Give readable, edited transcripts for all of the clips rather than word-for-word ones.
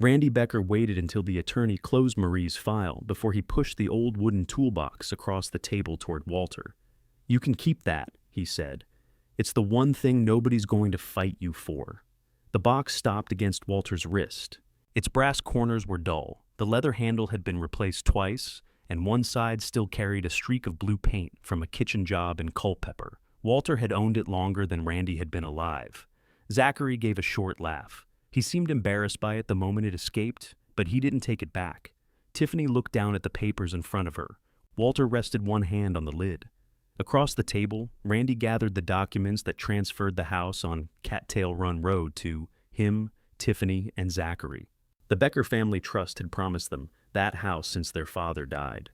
Randy Becker waited until the attorney closed Marie's file before he pushed the old wooden toolbox across the table toward Walter. "You can keep that," he said. "It's the one thing nobody's going to fight you for." The box stopped against Walter's wrist. Its brass corners were dull, the leather handle had been replaced twice, and one side still carried a streak of blue paint from a kitchen job in Culpeper. Walter had owned it longer than Randy had been alive. Zachary gave a short laugh. He seemed embarrassed by it the moment it escaped, but he didn't take it back. Tiffany looked down at the papers in front of her. Walter rested one hand on the lid. Across the table, Randy gathered the documents that transferred the house on Cattail Run Road to him, Tiffany, and Zachary. The Becker family trust had promised them that house since their father died.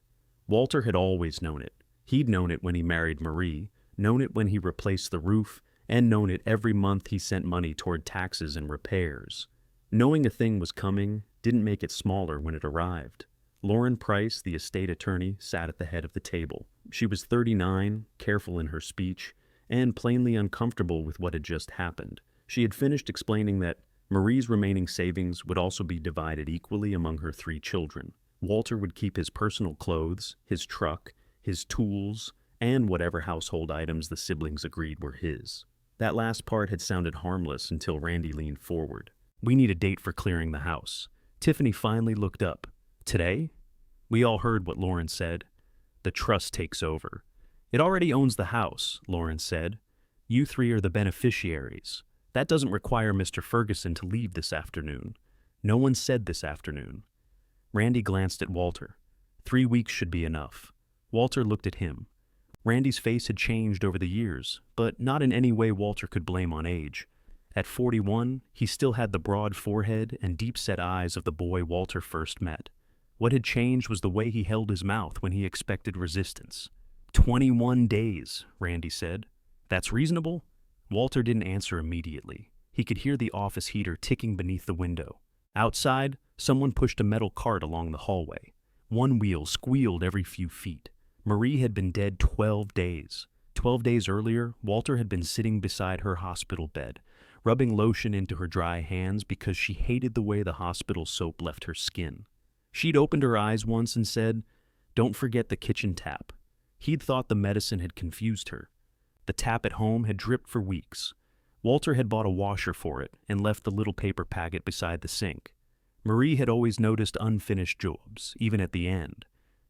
Walter had always known it. He'd known it when he married Marie, known it when he replaced the roof, and known it every month he sent money toward taxes and repairs. Knowing a thing was coming didn't make it smaller when it arrived. Lauren Price, the estate attorney, sat at the head of the table. She was 39, careful in her speech, and plainly uncomfortable with what had just happened. She had finished explaining that Marie's remaining savings would also be divided equally among her 3 children. Walter would keep his personal clothes, his truck, his tools, and whatever household items the siblings agreed were his. That last part had sounded harmless until Randy leaned forward. "We need a date for clearing the house." Tiffany finally looked up. "Today?" We all heard what Lauren said. "The trust takes over." "It already owns the house," Lauren said. "You 3 are the beneficiaries. That doesn't require Mr. Ferguson to leave this afternoon." No one said this afternoon. Randy glanced at Walter. 3 weeks should be enough. Walter looked at him. Randy's face had changed over the years, but not in any way Walter could blame on age. At 41, he still had the broad forehead and deep-set eyes of the boy Walter first met. What had changed was the way he held his mouth when he expected resistance. 21 days, Randy said. "That's reasonable?" Walter didn't answer immediately. He could hear the office heater ticking beneath the window. Outside, someone pushed a metal cart along the hallway. One wheel squealed every few feet. Marie had been dead 12 days. 12 days earlier, Walter had been sitting beside her hospital bed, rubbing lotion into her dry hands because she hated the way the hospital soap left her skin. She'd opened her eyes once and said, "Don't forget the kitchen tap." He'd thought the medicine had confused her. The tap at home had dripped for weeks. Walter had bought a washer for it and left the little paper packet beside the sink. Marie had always noticed unfinished jobs, even at the end.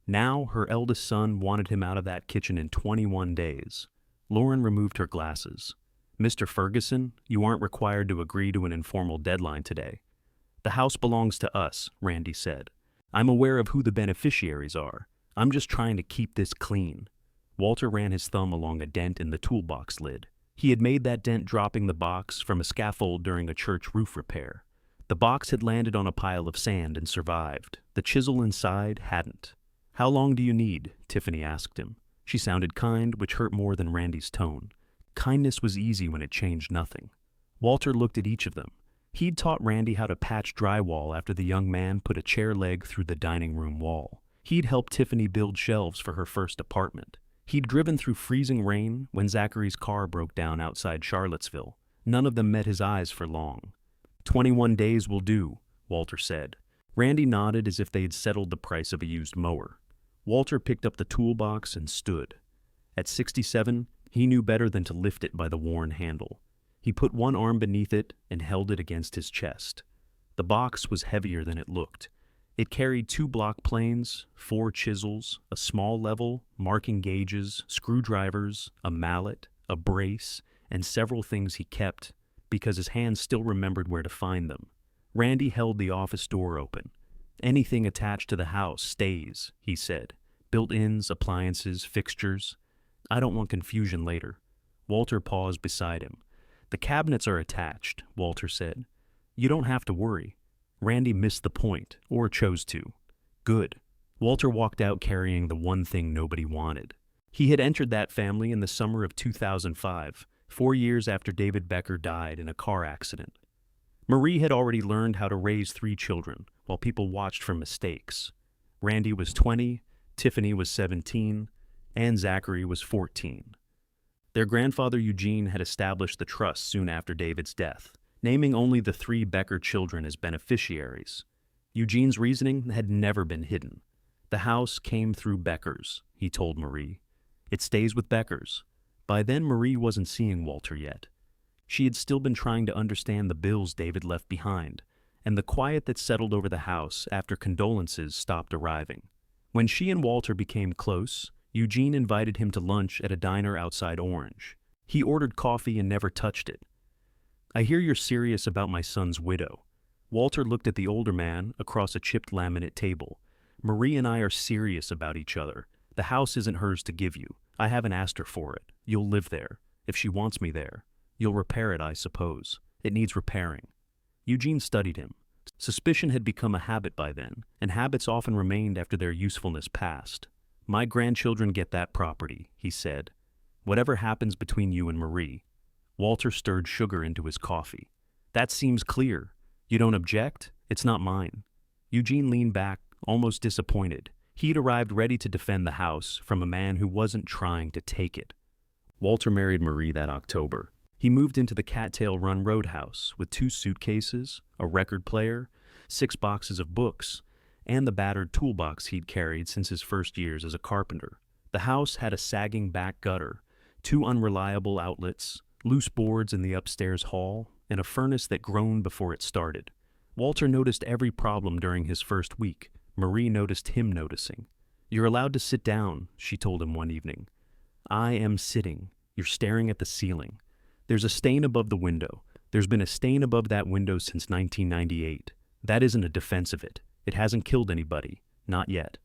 Now her eldest son wanted him out of that kitchen in 21 days. Lauren removed her glasses. "Mr. Ferguson, you aren't required to agree to an informal deadline today." "The house belongs to us," Randy said. "I'm aware of who the beneficiaries are. I'm just trying to keep this clean." Walter ran his thumb along a dent in the toolbox lid. He had made that dent dropping the box from a scaffold during a church roof repair. The box had landed on a pile of sand and survived. The chisel inside hadn't. "How long do you need?" Tiffany asked him. She sounded kind, which hurt more than Randy's tone. Kindness was easy when it changed nothing. Walter looked at each of them. He'd taught Randy how to patch drywall after the young man put a chair leg through the dining room wall. He'd helped Tiffany build shelves for her first apartment. He'd driven through freezing rain when Zachary's car broke down outside Charlottesville. None of them met his eyes for long. 21 days will do," Walter said. Randy nodded as if they'd settled the price of a used mower. Walter picked up the toolbox and stood. At 67, he knew better than to lift it by the worn handle. He put one arm beneath it and held it against his chest. The box was heavier than it looked. It carried 2 block planes, 4 chisels, a small level, marking gauges, screwdrivers, a mallet, a brace, and several things he kept, because his hands still remembered where to find them. Randy held the office door open. "Anything attached to the house stays," he said. "Built-ins, appliances, fixtures. I don't want confusion later." Walter paused beside him. "The cabinets are attached," Walter said. "You don't have to worry." Randy missed the point, or chose to. "Good." Walter walked out carrying the one thing nobody wanted. He had entered that family in the summer of 2005, 4 years after David Becker died in a car accident. Marie had already learned how to raise 3 children, while people watched for mistakes. Randy was 20, Tiffany was 17, and Zachary was 14. Their grandfather Eugene had established the trust soon after David's death, naming only the 3 Becker children as beneficiaries. Eugene's reasoning had never been hidden. The house came through Beckers, he told Marie. It stays with Beckers. By then, Marie wasn't seeing Walter yet. She had still been trying to understand the bills David left behind, and the quiet that settled over the house after condolences stopped arriving. When she and Walter became close, Eugene invited him to lunch at a diner outside Orange. He ordered coffee and never touched it. "I hear you're serious about my son's widow." Walter looked at the older man across a chipped laminate table. "Marie and I are serious about each other. The house isn't hers to give you. I haven't asked her for it. You'll live there, if she wants me there. You'll repair it, I suppose. It needs repairing." Eugene studied him. Suspicion had become a habit by then, and habits often remained after their usefulness passed. "My grandchildren get that property," he said. "Whatever happens between you and Marie." Walter stirred sugar into his coffee. "That seems clear. You don't object? It's not mine." Eugene leaned back, almost disappointed. He'd arrived ready to defend the house from a man who wasn't trying to take it. Walter married Marie that October. He moved into the Cattail Run Roadhouse with 2 suitcases, a record player, 6 boxes of books, and the battered toolbox he'd carried since his first years as a carpenter. The house had a sagging back gutter, 2 unreliable outlets, loose boards in the upstairs hall, and a furnace that groaned before it started. Walter noticed every problem during his first week. Marie noticed him noticing. "You're allowed to sit down," she told him one evening. "I am sitting. You're staring at the ceiling. There's a stain above the window. There's been a stain above that window since 1998. That isn't a defense of it. It hasn't killed anybody. Not yet."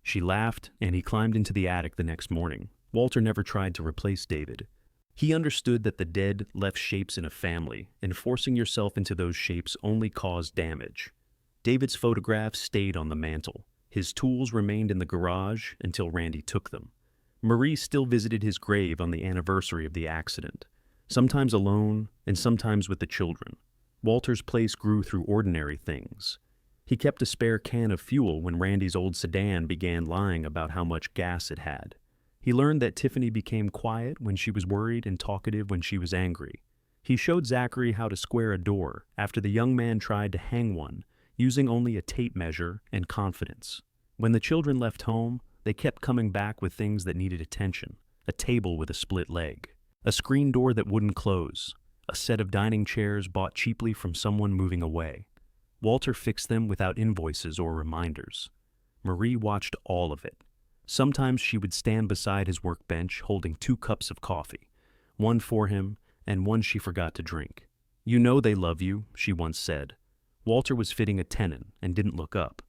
She laughed, and he climbed into the attic the next morning. Walter never tried to replace David. He understood that the dead left shapes in a family, and forcing yourself into those shapes only caused damage. David's photographs stayed on the mantel. His tools remained in the garage until Randy took them. Marie still visited his grave on the anniversary of the accident, sometimes alone and sometimes with the children. Walter's place grew through ordinary things. He kept a spare can of fuel when Randy's old sedan began lying about how much gas it had. He learned that Tiffany became quiet when she was worried and talkative when she was angry. He showed Zachary how to square a door after the young man tried to hang one, using only a tape measure and confidence. When the children left home, they kept coming back with things that needed attention: a table with a split leg, a screen door that wouldn't close, a set of dining chairs bought cheaply from someone moving away. Walter fixed them without invoices or reminders. Marie watched all of it. Sometimes she would stand beside his workbench holding 2 cups of coffee, one for him and one she forgot to drink. "You know they love you," she once said. Walter was fitting a tenon and didn't look up.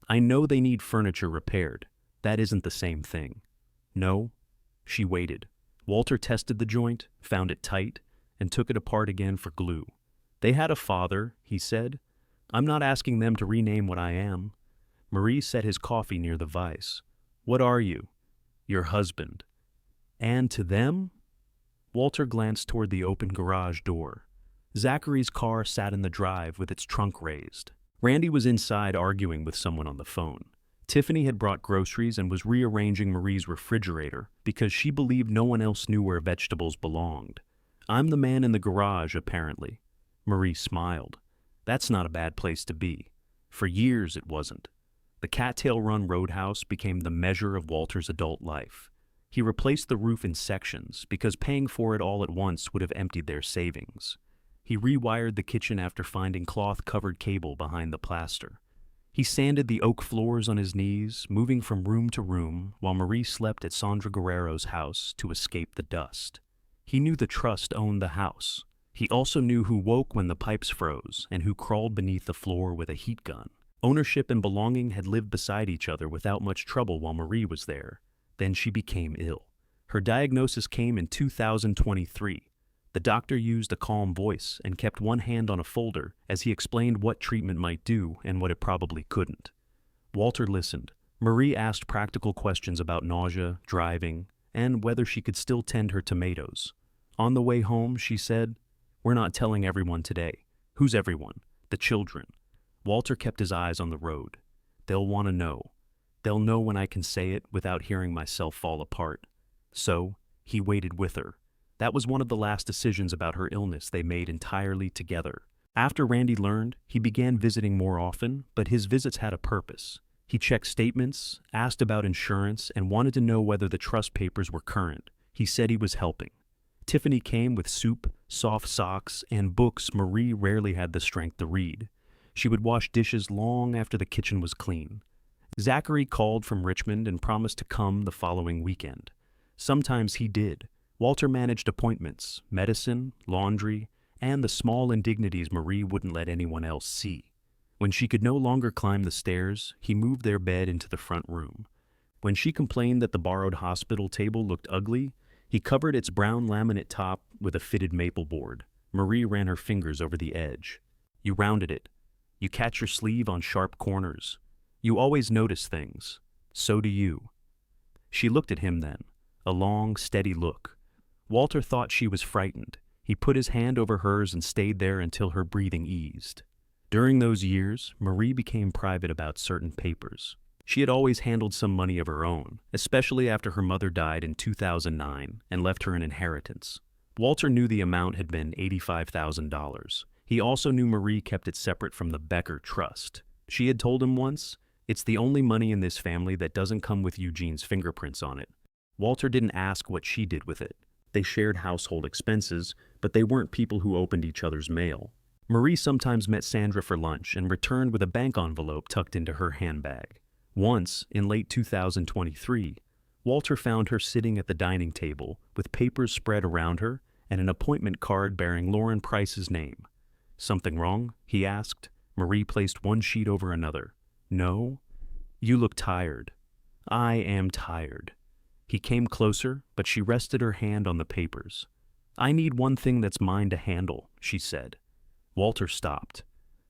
"I know they need furniture repaired. That isn't the same thing." "No?" She waited. Walter tested the joint, found it tight, and took it apart again for glue. "They had a father," he said. "I'm not asking them to rename what I am." Marie set his coffee near the vise. "What are you?" "Your husband." "And to them?" Walter glanced toward the open garage door. Zachary's car sat in the drive with its trunk raised. Randy was inside arguing with someone on the phone. Tiffany had brought groceries and was rearranging Marie's refrigerator because she believed no one else knew where vegetables belonged. "I'm the man in the garage, apparently." Marie smiled. "That's not a bad place to be." For years it wasn't. The Cattail Run Roadhouse became the measure of Walter's adult life. He replaced the roof in sections because paying for it all at once would have emptied their savings. He rewired the kitchen after finding cloth-covered cable behind the plaster. He sanded the oak floors on his knees, moving from room to room while Marie slept at Sandra Guerrero's house to escape the dust. He knew the trust owned the house. He also knew who woke when the pipes froze and who crawled beneath the floor with a heat gun. Ownership and belonging had lived beside each other without much trouble while Marie was there. Then she became ill. Her diagnosis came in 2023. The doctor used a calm voice and kept one hand on a folder as he explained what treatment might do and what it probably couldn't. Walter listened. Marie asked practical questions about nausea, driving, and whether she could still tend her tomatoes. On the way home, she said, "We're not telling everyone today." "Who's everyone?" "The children." Walter kept his eyes on the road. "They'll want to know. They'll know when I can say it without hearing myself fall apart." So, he waited with her. That was one of the last decisions about her illness they made entirely together. After Randy learned, he began visiting more often, but his visits had a purpose. He checked statements, asked about insurance, and wanted to know whether the trust papers were current. He said he was helping. Tiffany came with soup, soft socks, and books Marie rarely had the strength to read. She would wash dishes long after the kitchen was clean. Zachary called from Richmond and promised to come the following weekend. Sometimes he did. Walter managed appointments, medicine, laundry, and the small indignities Marie wouldn't let anyone else see. When she could no longer climb the stairs, he moved their bed into the front room. When she complained that the borrowed hospital table looked ugly, he covered its brown laminate top with a fitted maple board. Marie ran her fingers over the edge. You rounded it. You catch your sleeve on sharp corners. You always notice things. So do you. She looked at him then, a long, steady look. Walter thought she was frightened. He put his hand over hers and stayed there until her breathing eased. During those years, Marie became private about certain papers. She had always handled some money of her own, especially after her mother died in 2009 and left her an inheritance. Walter knew the amount had been $85,000. He also knew Marie kept it separate from the Becker Trust. She had told him once, "It's the only money in this family that doesn't come with Eugene's fingerprints on it." Walter didn't ask what she did with it. They shared household expenses, but they weren't people who opened each other's mail. Marie sometimes met Sandra for lunch and returned with a bank envelope tucked into her handbag. Once, in late 2023, Walter found her sitting at the dining table with papers spread around her and an appointment card bearing Lauren Price's name. "Something wrong?" he asked. Marie placed one sheet over another. "No. You look tired." "I am tired." He came closer, but she rested her hand on the papers. "I need one thing that's mine to handle," she said. Walter stopped.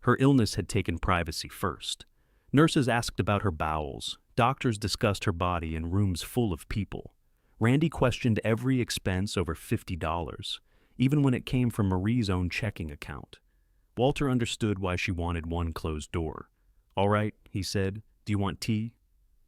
Her illness had taken privacy first. Nurses asked about her bowels. Doctors discussed her body in rooms full of people. Randy questioned every expense over $50, even when it came from Marie's own checking account. Walter understood why she wanted one closed door. "All right," he said. "Do you want tea?"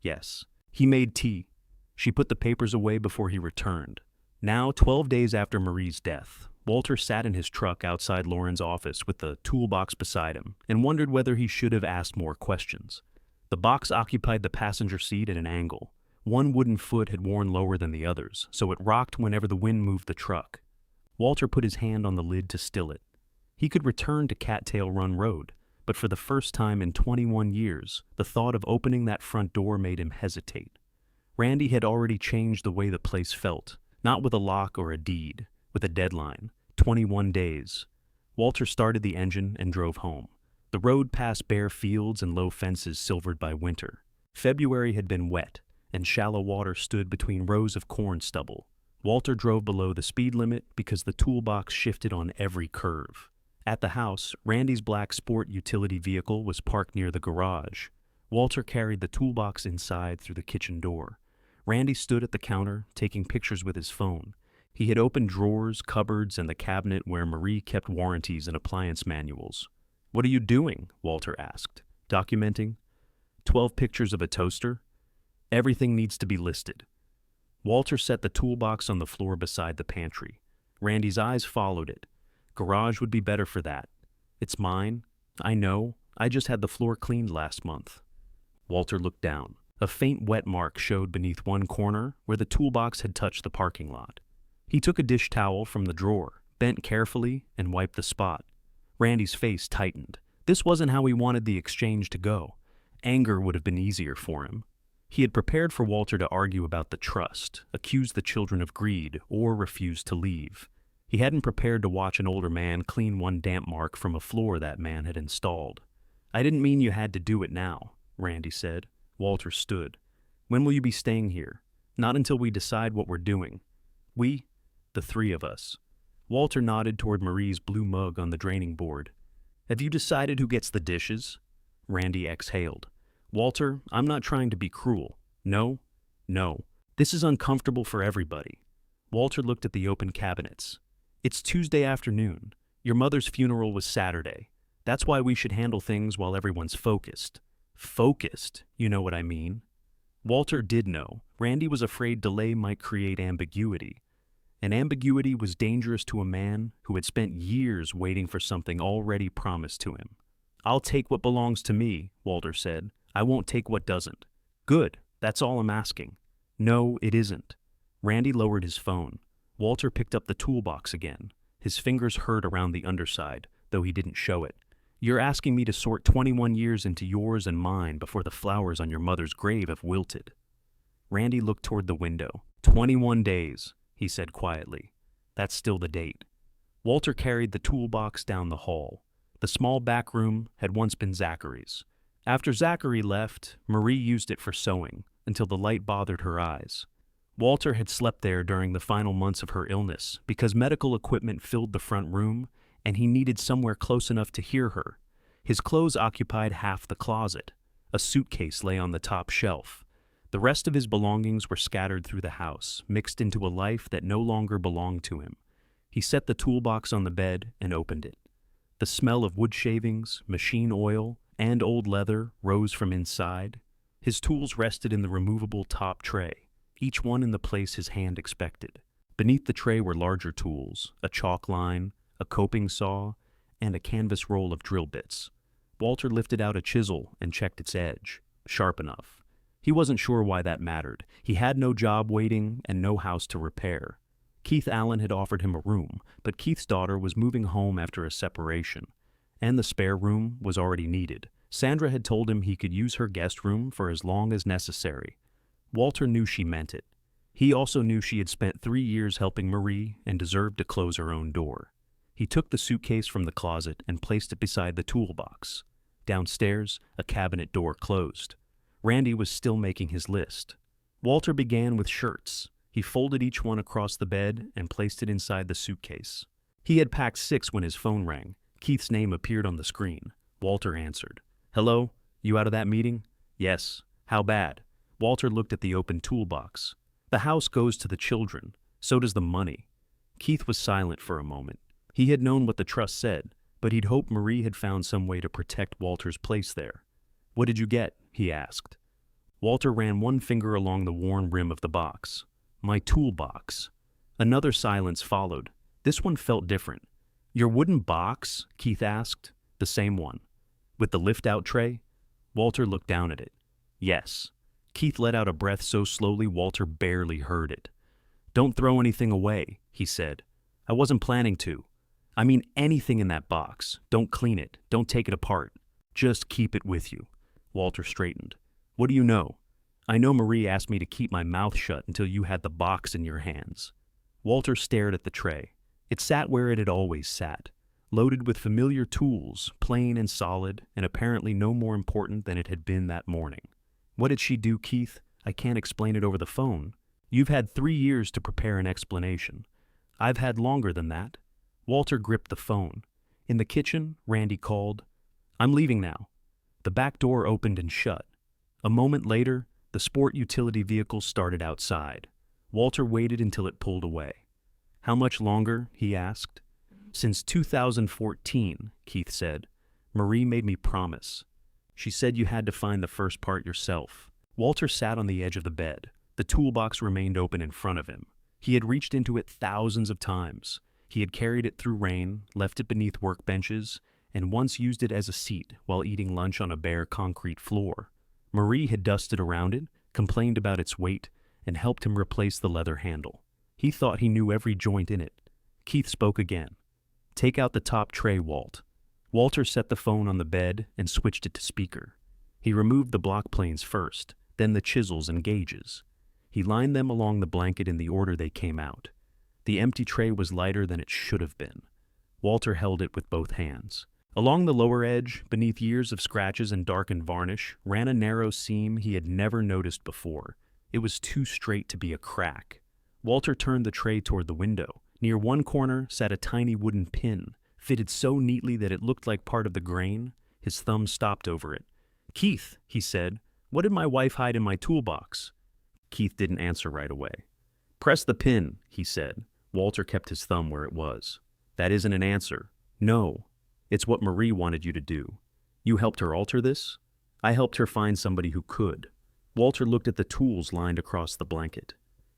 "Yes." He made tea. She put the papers away before he returned. Now, 12 days after Marie's death, Walter sat in his truck outside Lauren's office with the toolbox beside him and wondered whether he should have asked more questions. The box occupied the passenger seat at an angle. One wooden foot had worn lower than the others, so it rocked whenever the wind moved the truck. Walter put his hand on the lid to still it. He could return to Cattail Run Road, but for the first time in 21 years, the thought of opening that front door made him hesitate. Randy had already changed the way the place felt, not with a lock or a deed, with a deadline, 21 days. Walter started the engine and drove home. The road passed bare fields and low fences silvered by winter. February had been wet, and shallow water stood between rows of corn stubble. Walter drove below the speed limit because the toolbox shifted on every curve. At the house, Randy's black sport utility vehicle was parked near the garage. Walter carried the toolbox inside through the kitchen door. Randy stood at the counter, taking pictures with his phone. He had opened drawers, cupboards, and the cabinet where Marie kept warranties and appliance manuals. "What are you doing?" Walter asked. "Documenting. 12 pictures of a toaster. Everything needs to be listed." Walter set the toolbox on the floor beside the pantry. Randy's eyes followed it. "Garage would be better for that." "It's mine. I know. I just had the floor cleaned last month." Walter looked down. A faint wet mark showed beneath one corner where the toolbox had touched the parking lot. He took a dish towel from the drawer, bent carefully, and wiped the spot. Randy's face tightened. This wasn't how he wanted the exchange to go. Anger would have been easier for him. He had prepared for Walter to argue about the trust, accuse the children of greed, or refuse to leave. He hadn't prepared to watch an older man clean one damp mark from a floor that man had installed. "I didn't mean you had to do it now," Randy said. Walter stood. "When will you be staying here?" "Not until we decide what we're doing." "We?" "The three of us." Walter nodded toward Marie's blue mug on the draining board. "Have you decided who gets the dishes?" Randy exhaled. "Walter, I'm not trying to be cruel. No? No. This is uncomfortable for everybody." Walter looked at the open cabinets. "It's Tuesday afternoon. Your mother's funeral was Saturday. That's why we should handle things while everyone's focused." "Focused? You know what I mean." Walter did know. Randy was afraid delay might create ambiguity. and ambiguity was dangerous to a man who had spent years waiting for something already promised to him. "I'll take what belongs to me," Walter said. "I won't take what doesn't." "Good, that's all I'm asking." "No, it isn't." Randy lowered his phone. Walter picked up the toolbox again. His fingers hurt around the underside, though he didn't show it. "You're asking me to sort 21 years into yours and mine before the flowers on your mother's grave have wilted." Randy looked toward the window. 21 days, he said quietly. That's still the date. Walter carried the toolbox down the hall. The small back room had once been Zachary's. After Zachary left, Marie used it for sewing until the light bothered her eyes. Walter had slept there during the final months of her illness because medical equipment filled the front room and he needed somewhere close enough to hear her. His clothes occupied half the closet. A suitcase lay on the top shelf. The rest of his belongings were scattered through the house, mixed into a life that no longer belonged to him. He set the toolbox on the bed and opened it. The smell of wood shavings, machine oil, and old leather rose from inside. His tools rested in the removable top tray, each one in the place his hand expected. Beneath the tray were larger tools, a chalk line, a coping saw, and a canvas roll of drill bits. Walter lifted out a chisel and checked its edge, sharp enough. He wasn't sure why that mattered. He had no job waiting and no house to repair. Keith Allen had offered him a room, but Keith's daughter was moving home after a separation, and the spare room was already needed. Sandra had told him he could use her guest room for as long as necessary. Walter knew she meant it. He also knew she had spent 3 years helping Marie and deserved to close her own door. He took the suitcase from the closet and placed it beside the toolbox. Downstairs, a cabinet door closed. Randy was still making his list. Walter began with shirts. He folded each one across the bed and placed it inside the suitcase. He had packed 6 when his phone rang. Keith's name appeared on the screen. Walter answered. "Hello? You out of that meeting?" "Yes. How bad?" Walter looked at the open toolbox. "The house goes to the children. So does the money." Keith was silent for a moment. He had known what the trust said, but he'd hoped Marie had found some way to protect Walter's place there. "What did you get?" he asked. Walter ran one finger along the worn rim of the box. "My toolbox." Another silence followed. This one felt different. "Your wooden box?" Keith asked. "The same one." "With the lift-out tray?" Walter looked down at it. "Yes." Keith let out a breath so slowly Walter barely heard it. "Don't throw anything away," he said. "I wasn't planning to. I mean anything in that box. Don't clean it. Don't take it apart. Just keep it with you." Walter straightened. "What do you know?" "I know Marie asked me to keep my mouth shut until you had the box in your hands." Walter stared at the tray. It sat where it had always sat, loaded with familiar tools, plain and solid, and apparently no more important than it had been that morning. "What did she do, Keith? I can't explain it over the phone. You've had 3 years to prepare an explanation. I've had longer than that." Walter gripped the phone. In the kitchen, Randy called, "I'm leaving now." The back door opened and shut. A moment later, the sport utility vehicle started outside. Walter waited until it pulled away. "How much longer?" he asked. "Since 2014, Keith said. "Marie made me promise. She said you had to find the first part yourself." Walter sat on the edge of the bed. The toolbox remained open in front of him. He had reached into it thousands of times. He had carried it through rain, left it beneath workbenches, and once used it as a seat while eating lunch on a bare concrete floor. Marie had dusted around it, complained about its weight, and helped him replace the leather handle. He thought he knew every joint in it. Keith spoke again. "Take out the top tray, Walt." Walter set the phone on the bed and switched it to speaker. He removed the block planes first, then the chisels and gauges. He lined them along the blanket in the order they came out. The empty tray was lighter than it should have been. Walter held it with both hands. Along the lower edge, beneath years of scratches and darkened varnish, ran a narrow seam he had never noticed before. It was too straight to be a crack. Walter turned the tray toward the window. Near one corner sat a tiny wooden pin, fitted so neatly that it looked like part of the grain. His thumb stopped over it. "Keith," he said, "what did my wife hide in my toolbox?" Keith didn't answer right away. "Press the pin," he said. Walter kept his thumb where it was. "That isn't an answer." "No. It's what Marie wanted you to do." "You helped her alter this?" "I helped her find somebody who could." Walter looked at the tools lined across the blanket.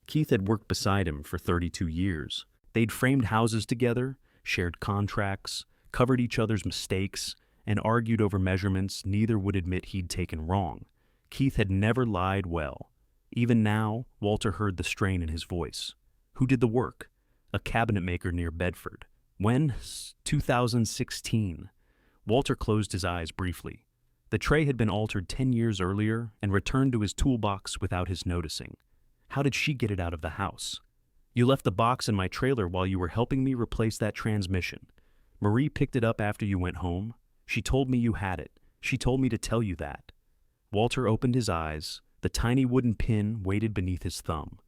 Keith had worked beside him for 32 years. They'd framed houses together, shared contracts, covered each other's mistakes, and argued over measurements neither would admit he'd taken wrong. Keith had never lied well. Even now, Walter heard the strain in his voice. Who did the work? A cabinet maker near Bedford. When? 2016. Walter closed his eyes briefly. The tray had been altered 10 years earlier and returned to his toolbox without his noticing. How did she get it out of the house? You left the box in my trailer while you were helping me replace that transmission. Marie picked it up after you went home. She told me you had it. She told me to tell you that. Walter opened his eyes. The tiny wooden pin weighted beneath his thumb.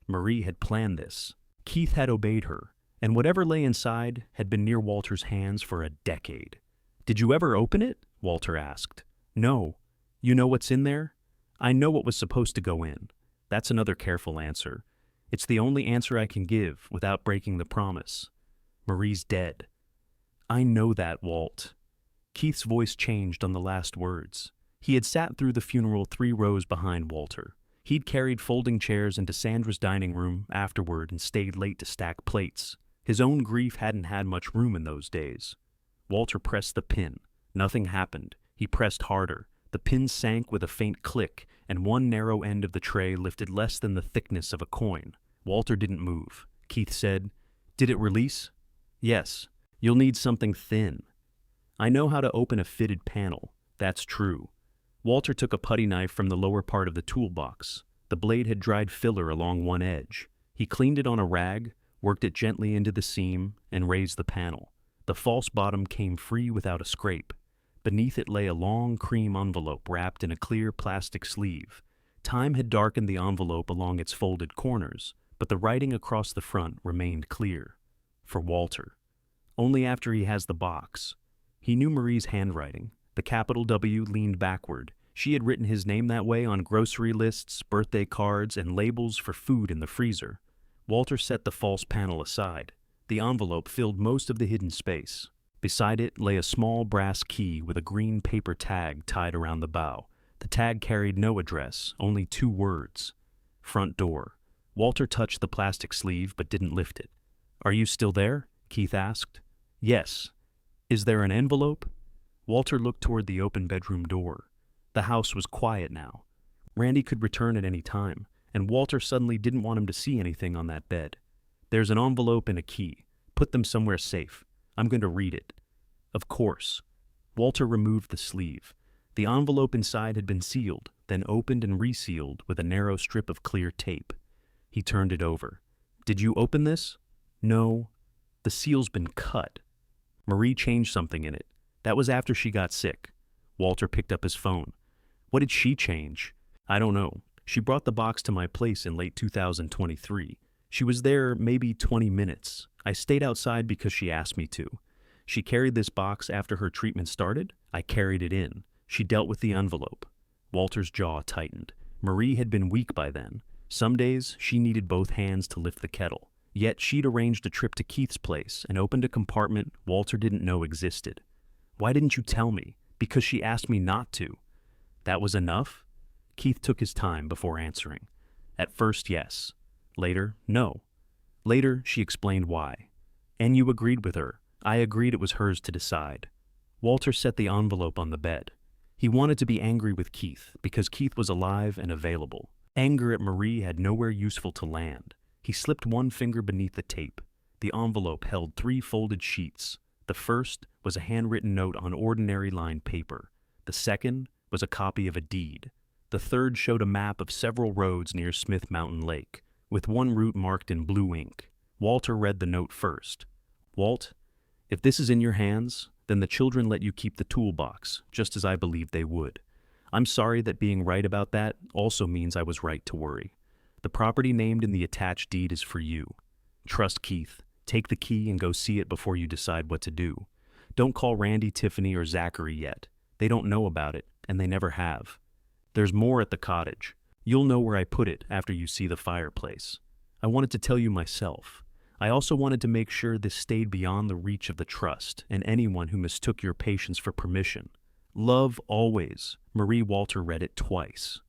Marie had planned this. Keith had obeyed her, and whatever lay inside had been near Walter's hands for a decade. Did you ever open it? Walter asked. No. You know what's in there? I know what was supposed to go in. That's another careful answer. It's the only answer I can give without breaking the promise. Marie's dead. I know that, Walt. Keith's voice changed on the last words. He had sat through the funeral 3 rows behind Walter. He'd carried folding chairs into Sandra's dining room afterward and stayed late to stack plates. His own grief hadn't had much room in those days. Walter pressed the pin. Nothing happened. He pressed harder. The pin sank with a faint click, and one narrow end of the tray lifted less than the thickness of a coin. Walter didn't move. Keith said, "Did it release?" "Yes. You'll need something thin." "I know how to open a fitted panel." "That's true." Walter took a putty knife from the lower part of the toolbox. The blade had dried filler along one edge. He cleaned it on a rag, worked it gently into the seam, and raised the panel. The false bottom came free without a scrape. Beneath it lay a long cream envelope wrapped in a clear plastic sleeve. Time had darkened the envelope along its folded corners, but the writing across the front remained clear. For Walter. Only after he has the box. He knew Marie's handwriting. The capital W leaned backward. She had written his name that way on grocery lists, birthday cards, and labels for food in the freezer. Walter set the false panel aside. The envelope filled most of the hidden space. Beside it lay a small brass key with a green paper tag tied around the bow. The tag carried no address, only 2 words. Front door. Walter touched the plastic sleeve but didn't lift it. "Are you still there?" Keith asked. "Yes." "Is there an envelope?" Walter looked toward the open bedroom door. The house was quiet now. Randy could return at any time, and Walter suddenly didn't want him to see anything on that bed. "There's an envelope and a key. Put them somewhere safe. I'm going to read it." "Of course." Walter removed the sleeve. The envelope inside had been sealed, then opened and resealed with a narrow strip of clear tape. He turned it over. "Did you open this?" "No." "The seal's been cut." "Marie changed something in it. That was after she got sick." Walter picked up his phone. "What did she change?" "I don't know. She brought the box to my place in late 2023. She was there maybe 20 minutes. I stayed outside because she asked me to. She carried this box after her treatment started. I carried it in. She dealt with the envelope." Walter's jaw tightened. Marie had been weak by then. Some days she needed both hands to lift the kettle. Yet she'd arranged a trip to Keith's place and opened a compartment Walter didn't know existed. "Why didn't you tell me?" "Because she asked me not to." "That was enough?" Keith took his time before answering. "At first, yes. Later, no." Later, she explained why. "And you agreed with her." "I agreed it was hers to decide." Walter set the envelope on the bed. He wanted to be angry with Keith because Keith was alive and available. Anger at Marie had nowhere useful to land. He slipped one finger beneath the tape. The envelope held 3 folded sheets. The first was a handwritten note on ordinary lined paper. The second was a copy of a deed. The third showed a map of several roads near Smith Mountain Lake, with one route marked in blue ink. Walter read the note first. "Walt, if this is in your hands, then the children let you keep the toolbox, just as I believed they would. I'm sorry that being right about that also means I was right to worry. The property named in the attached deed is for you. Trust Keith. Take the key and go see it before you decide what to do. Don't call Randy, Tiffany, or Zachary yet. They don't know about it, and they never have. There's more at the cottage. You'll know where I put it after you see the fireplace. I wanted to tell you myself. I also wanted to make sure this stayed beyond the reach of the trust and anyone who mistook your patience for permission. Love always." Marie. Walter read it twice.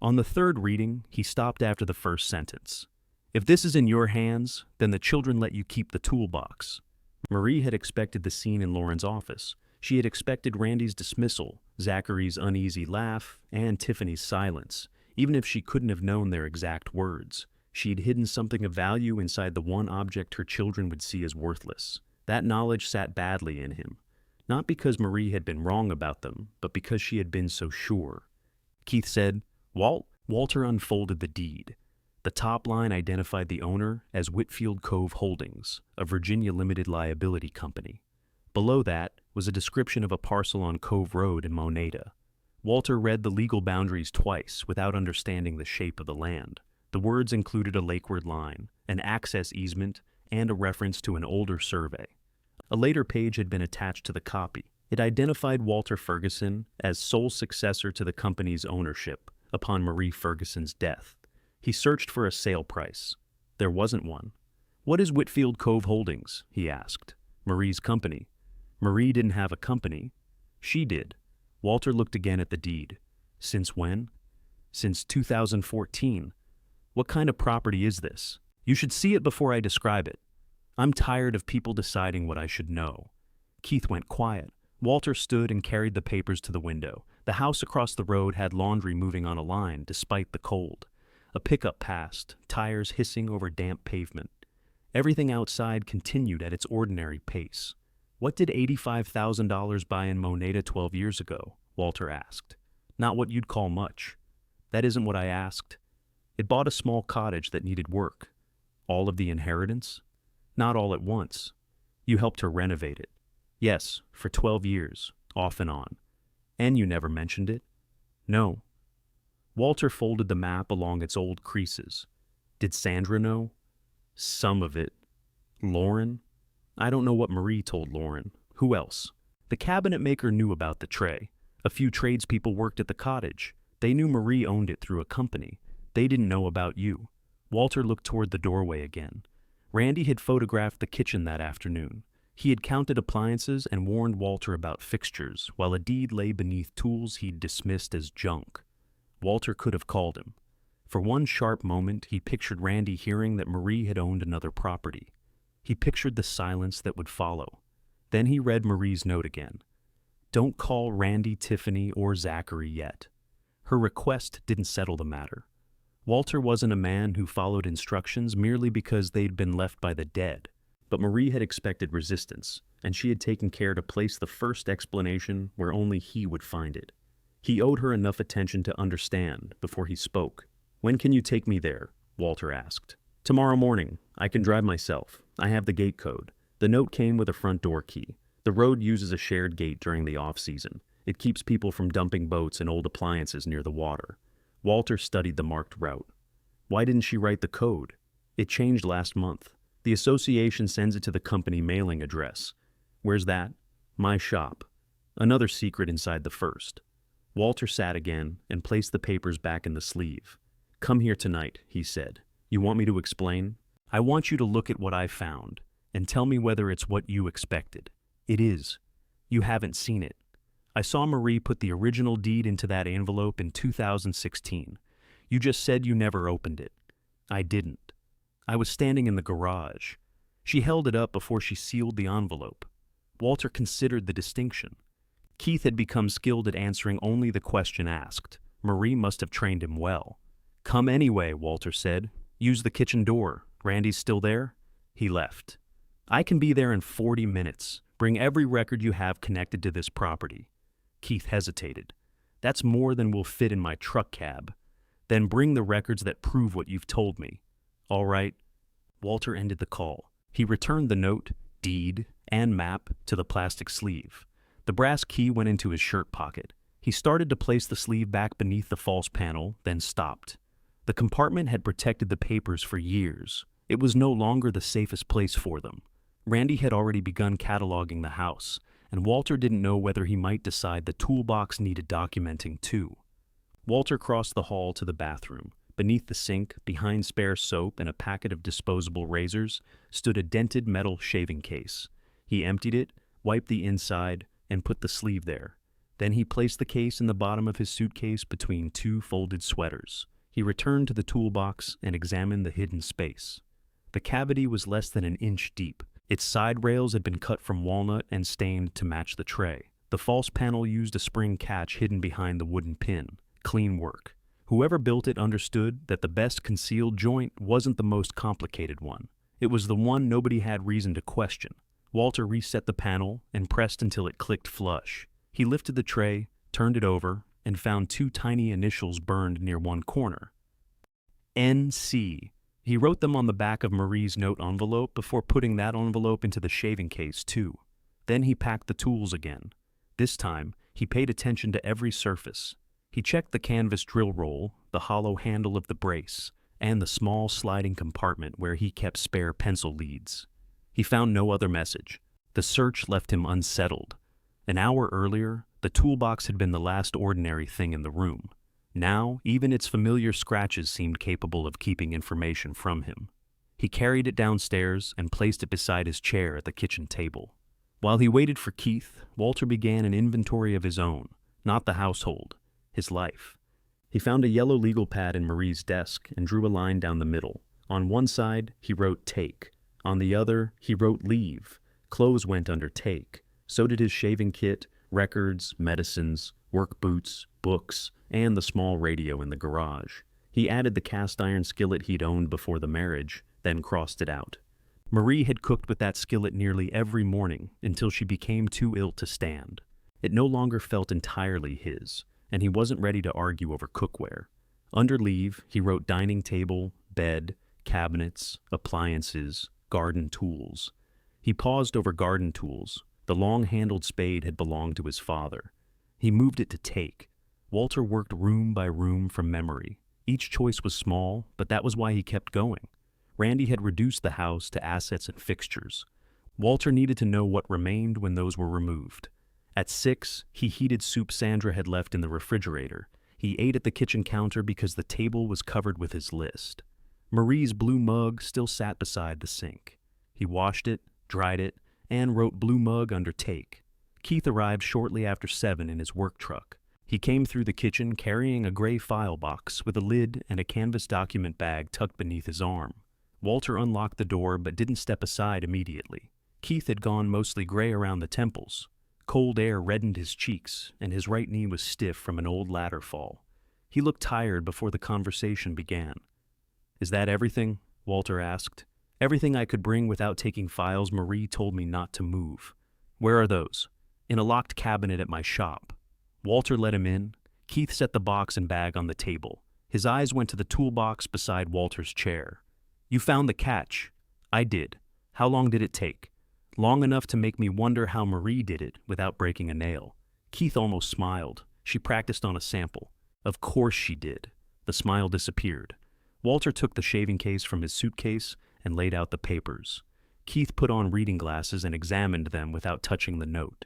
On the third reading, he stopped after the first sentence. If this is in your hands, then the children let you keep the toolbox. Marie had expected the scene in Lauren's office. She had expected Randy's dismissal, Zachary's uneasy laugh, and Tiffany's silence, even if she couldn't have known their exact words. She'd hidden something of value inside the one object her children would see as worthless. That knowledge sat badly in him. Not because Marie had been wrong about them, but because she had been so sure. Keith said, "Walt." Walter unfolded the deed. The top line identified the owner as Whitfield Cove Holdings, a Virginia limited liability company. Below that was a description of a parcel on Cove Road in Moneta. Walter read the legal boundaries twice without understanding the shape of the land. The words included a lakeward line, an access easement, and a reference to an older survey. A later page had been attached to the copy. It identified Walter Ferguson as sole successor to the company's ownership upon Marie Ferguson's death. He searched for a sale price. There wasn't one. "What is Whitfield Cove Holdings?" he asked. "Marie's company." Marie didn't have a company. She did. Walter looked again at the deed. "Since when?" "Since 2014. What kind of property is this? You should see it before I describe it. I'm tired of people deciding what I should know." Keith went quiet. Walter stood and carried the papers to the window. The house across the road had laundry moving on a line, despite the cold. A pickup passed, tires hissing over damp pavement. Everything outside continued at its ordinary pace. "What did $85,000 buy in Moneta 12 years ago?" Walter asked. "Not what you'd call much." "That isn't what I asked." "It bought a small cottage that needed work." "All of the inheritance?" "Not all at once." "You helped her renovate it?" "Yes, for 12 years, off and on." "And you never mentioned it?" "No." Walter folded the map along its old creases. "Did Sandra know?" "Some of it." "Lauren?" "I don't know what Marie told Lauren. Who else?" "The cabinet maker knew about the tray. A few tradespeople worked at the cottage. They knew Marie owned it through a company. They didn't know about you." Walter looked toward the doorway again. Randy had photographed the kitchen that afternoon. He had counted appliances and warned Walter about fixtures, while a deed lay beneath tools he'd dismissed as junk. Walter could have called him. For one sharp moment, he pictured Randy hearing that Marie had owned another property. He pictured the silence that would follow. Then he read Marie's note again. "Don't call Randy, Tiffany, or Zachary yet." Her request didn't settle the matter. Walter wasn't a man who followed instructions merely because they'd been left by the dead. But Marie had expected resistance, and she had taken care to place the first explanation where only he would find it. He owed her enough attention to understand before he spoke. "When can you take me there?" Walter asked. "Tomorrow morning. I can drive myself. I have the gate code." The note came with a front door key. The road uses a shared gate during the off-season. It keeps people from dumping boats and old appliances near the water. Walter studied the marked route. Why didn't she write the code? It changed last month. The association sends it to the company mailing address. Where's that? My shop. Another secret inside the first. Walter sat again and placed the papers back in the sleeve. "Come here tonight," he said. "You want me to explain? I want you to look at what I found and tell me whether it's what you expected." "It is." "You haven't seen it." "I saw Marie put the original deed into that envelope in 2016. You just said you never opened it." "I didn't. I was standing in the garage. She held it up before she sealed the envelope." Walter considered the distinction. Keith had become skilled at answering only the question asked. Marie must have trained him well. "Come anyway," Walter said. "Use the kitchen door. Randy's still there?" He left. "I can be there in 40 minutes. Bring every record you have connected to this property." Keith hesitated. "That's more than will fit in my truck cab." "Then bring the records that prove what you've told me." "All right." Walter ended the call. He returned the note, deed, and map to the plastic sleeve. The brass key went into his shirt pocket. He started to place the sleeve back beneath the false panel, then stopped. The compartment had protected the papers for years. It was no longer the safest place for them. Randy had already begun cataloging the house, and Walter didn't know whether he might decide the toolbox needed documenting too. Walter crossed the hall to the bathroom. Beneath the sink, behind spare soap and a packet of disposable razors, stood a dented metal shaving case. He emptied it, wiped the inside, and put the sleeve there. Then he placed the case in the bottom of his suitcase between two folded sweaters. He returned to the toolbox and examined the hidden space. The cavity was less than an inch deep. Its side rails had been cut from walnut and stained to match the tray. The false panel used a spring catch hidden behind the wooden pin. Clean work. Whoever built it understood that the best concealed joint wasn't the most complicated one. It was the one nobody had reason to question. Walter reset the panel and pressed until it clicked flush. He lifted the tray, turned it over, and found two tiny initials burned near one corner. NC. He wrote them on the back of Marie's note envelope before putting that envelope into the shaving case too. Then he packed the tools again. This time, he paid attention to every surface. He checked the canvas drill roll, the hollow handle of the brace, and the small sliding compartment where he kept spare pencil leads. He found no other message. The search left him unsettled. An hour earlier, the toolbox had been the last ordinary thing in the room. Now, even its familiar scratches seemed capable of keeping information from him. He carried it downstairs and placed it beside his chair at the kitchen table. While he waited for Keith, Walter began an inventory of his own, not the household, his life. He found a yellow legal pad in Marie's desk and drew a line down the middle. On one side, he wrote take. On the other, he wrote leave. Clothes went under take. So did his shaving kit, records, medicines, work boots, books, and the small radio in the garage. He added the cast iron skillet he'd owned before the marriage, then crossed it out. Marie had cooked with that skillet nearly every morning until she became too ill to stand. It no longer felt entirely his, and he wasn't ready to argue over cookware. Under leave, he wrote dining table, bed, cabinets, appliances, garden tools. He paused over garden tools. The long-handled spade had belonged to his father. He moved it to take. Walter worked room by room from memory. Each choice was small, but that was why he kept going. Randy had reduced the house to assets and fixtures. Walter needed to know what remained when those were removed. At 6, he heated soup Sandra had left in the refrigerator. He ate at the kitchen counter because the table was covered with his list. Marie's blue mug still sat beside the sink. He washed it, dried it, and wrote blue mug under take. Keith arrived shortly after 7 in his work truck. He came through the kitchen carrying a gray file box with a lid and a canvas document bag tucked beneath his arm. Walter unlocked the door but didn't step aside immediately. Keith had gone mostly gray around the temples. Cold air reddened his cheeks, and his right knee was stiff from an old ladder fall. He looked tired before the conversation began. "Is that everything?" Walter asked. "Everything I could bring without taking files Marie told me not to move." "Where are those?" "In a locked cabinet at my shop." Walter let him in. Keith set the box and bag on the table. His eyes went to the toolbox beside Walter's chair. "You found the catch." "I did. How long did it take?" "Long enough to make me wonder how Marie did it without breaking a nail." Keith almost smiled. "She practiced on a sample." "Of course she did." The smile disappeared. Walter took the shaving case from his suitcase and laid out the papers. Keith put on reading glasses and examined them without touching the note.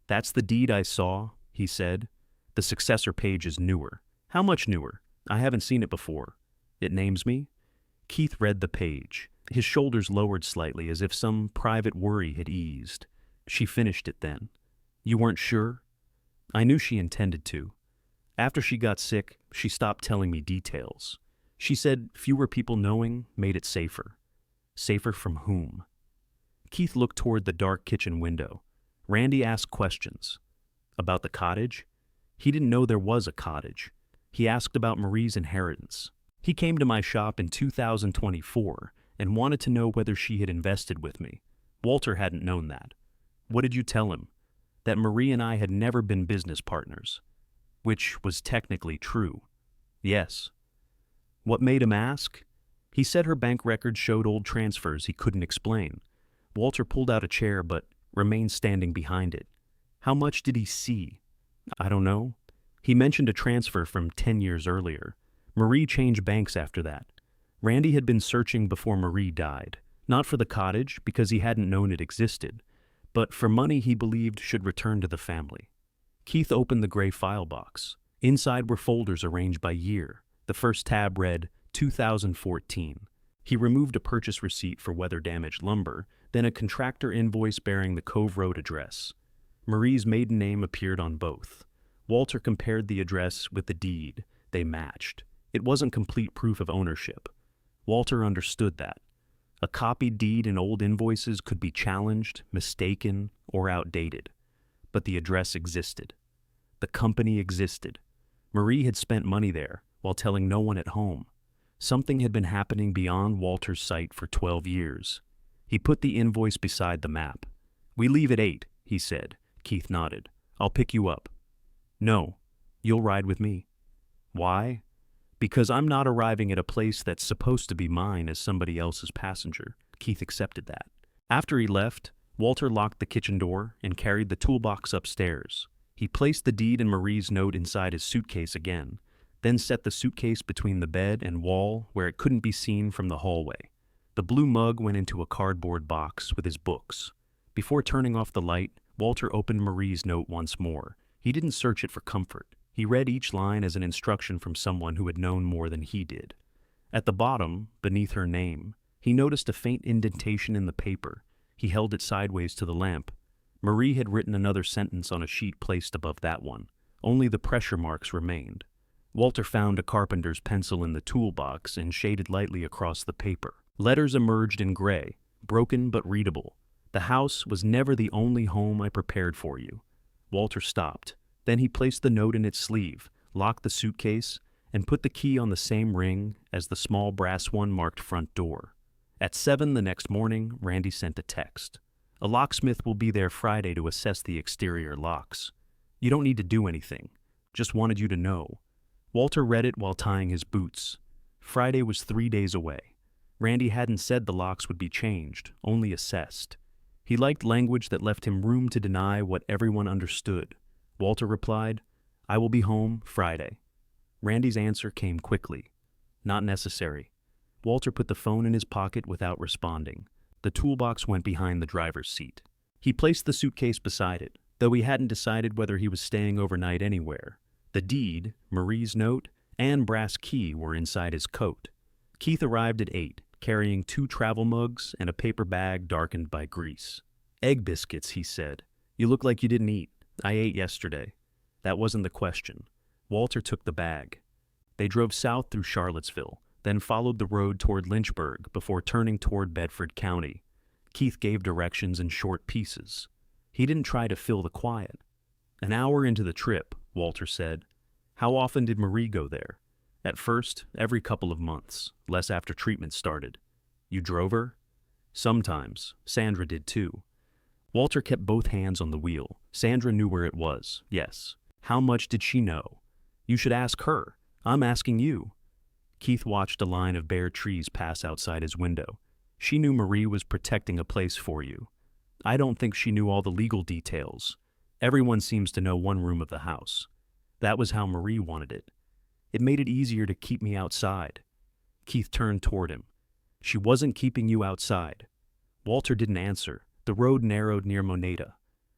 "That's the deed I saw," he said. "The successor page is newer." "How much newer?" "I haven't seen it before." "It names me?" Keith read the page. His shoulders lowered slightly as if some private worry had eased. "She finished it then." "You weren't sure?" "I knew she intended to. After she got sick, she stopped telling me details. She said fewer people knowing made it safer." "Safer from whom?" Keith looked toward the dark kitchen window. Randy asked questions. About the cottage? He didn't know there was a cottage. He asked about Marie's inheritance. He came to my shop in 2024 and wanted to know whether she had invested with me. Walter hadn't known that. "What did you tell him?" "That Marie and I had never been business partners." "Which was technically true." "Yes." "What made him ask?" "He said her bank records showed old transfers he couldn't explain." Walter pulled out a chair but remained standing behind it. "How much did he see?" "I don't know. He mentioned a transfer from 10 years earlier. Marie changed banks after that. Randy had been searching before Marie died, not for the cottage because he hadn't known it existed, but for money he believed should return to the family." Keith opened the gray file box. Inside were folders arranged by year. The first tab read 2014. He removed a purchase receipt for weather-damaged lumber, then a contractor invoice bearing the Cove Road address. Marie's maiden name appeared on both. Walter compared the address with the deed. They matched. It wasn't complete proof of ownership. Walter understood that. A copied deed and old invoices could be challenged, mistaken, or outdated. But the address existed. The company existed. Marie had spent money there while telling no one at home. Something had been happening beyond Walter's sight for 12 years. He put the invoice beside the map. "We leave at 8, he said. Keith nodded. "I'll pick you up." "No, you'll ride with me." "Why?" "Because I'm not arriving at a place that's supposed to be mine as somebody else's passenger." Keith accepted that. After he left, Walter locked the kitchen door and carried the toolbox upstairs. He placed the deed and Marie's note inside his suitcase again, then set the suitcase between the bed and wall where it couldn't be seen from the hallway. The blue mug went into a cardboard box with his books. Before turning off the light, Walter opened Marie's note once more. He didn't search it for comfort. He read each line as an instruction from someone who had known more than he did. At the bottom, beneath her name, he noticed a faint indentation in the paper. He held it sideways to the lamp. Marie had written another sentence on a sheet placed above that one. Only the pressure marks remained. Walter found a carpenter's pencil in the toolbox and shaded lightly across the paper. Letters emerged in gray, broken but readable. "The house was never the only home I prepared for you." Walter stopped. Then he placed the note in its sleeve, locked the suitcase, and put the key on the same ring as the small brass one marked front door. At 7 the next morning, Randy sent a text. "A locksmith will be there Friday to assess the exterior locks. You don't need to do anything. Just wanted you to know." Walter read it while tying his boots. Friday was 3 days away. Randy hadn't said the locks would be changed, only assessed. He liked language that left him room to deny what everyone understood. Walter replied, "I will be home Friday." Randy's answer came quickly. "Not necessary." Walter put the phone in his pocket without responding. The toolbox went behind the driver's seat. He placed the suitcase beside it, though he hadn't decided whether he was staying overnight anywhere. The deed, Marie's note, and brass key were inside his coat. Keith arrived at 8, carrying 2 travel mugs and a paper bag darkened by grease. "Egg biscuits," he said. "You look like you didn't eat." "I ate yesterday." That wasn't the question. Walter took the bag. They drove south through Charlottesville, then followed the road toward Lynchburg before turning toward Bedford County. Keith gave directions in short pieces. He didn't try to fill the quiet. "An hour into the trip," Walter said. "How often did Marie go there?" "At first, every couple of months, less after treatment started." "You drove her?" "Sometimes. Sandra did too." Walter kept both hands on the wheel. Sandra knew where it was, yes. How much did she know? "You should ask her. I'm asking you." Keith watched a line of bare trees pass outside his window. "She knew Marie was protecting a place for you." "I don't think she knew all the legal details. Everyone seems to know one room of the house. That was how Marie wanted it. It made it easier to keep me outside." Keith turned toward him. "She wasn't keeping you outside." Walter didn't answer. The road narrowed near Moneta.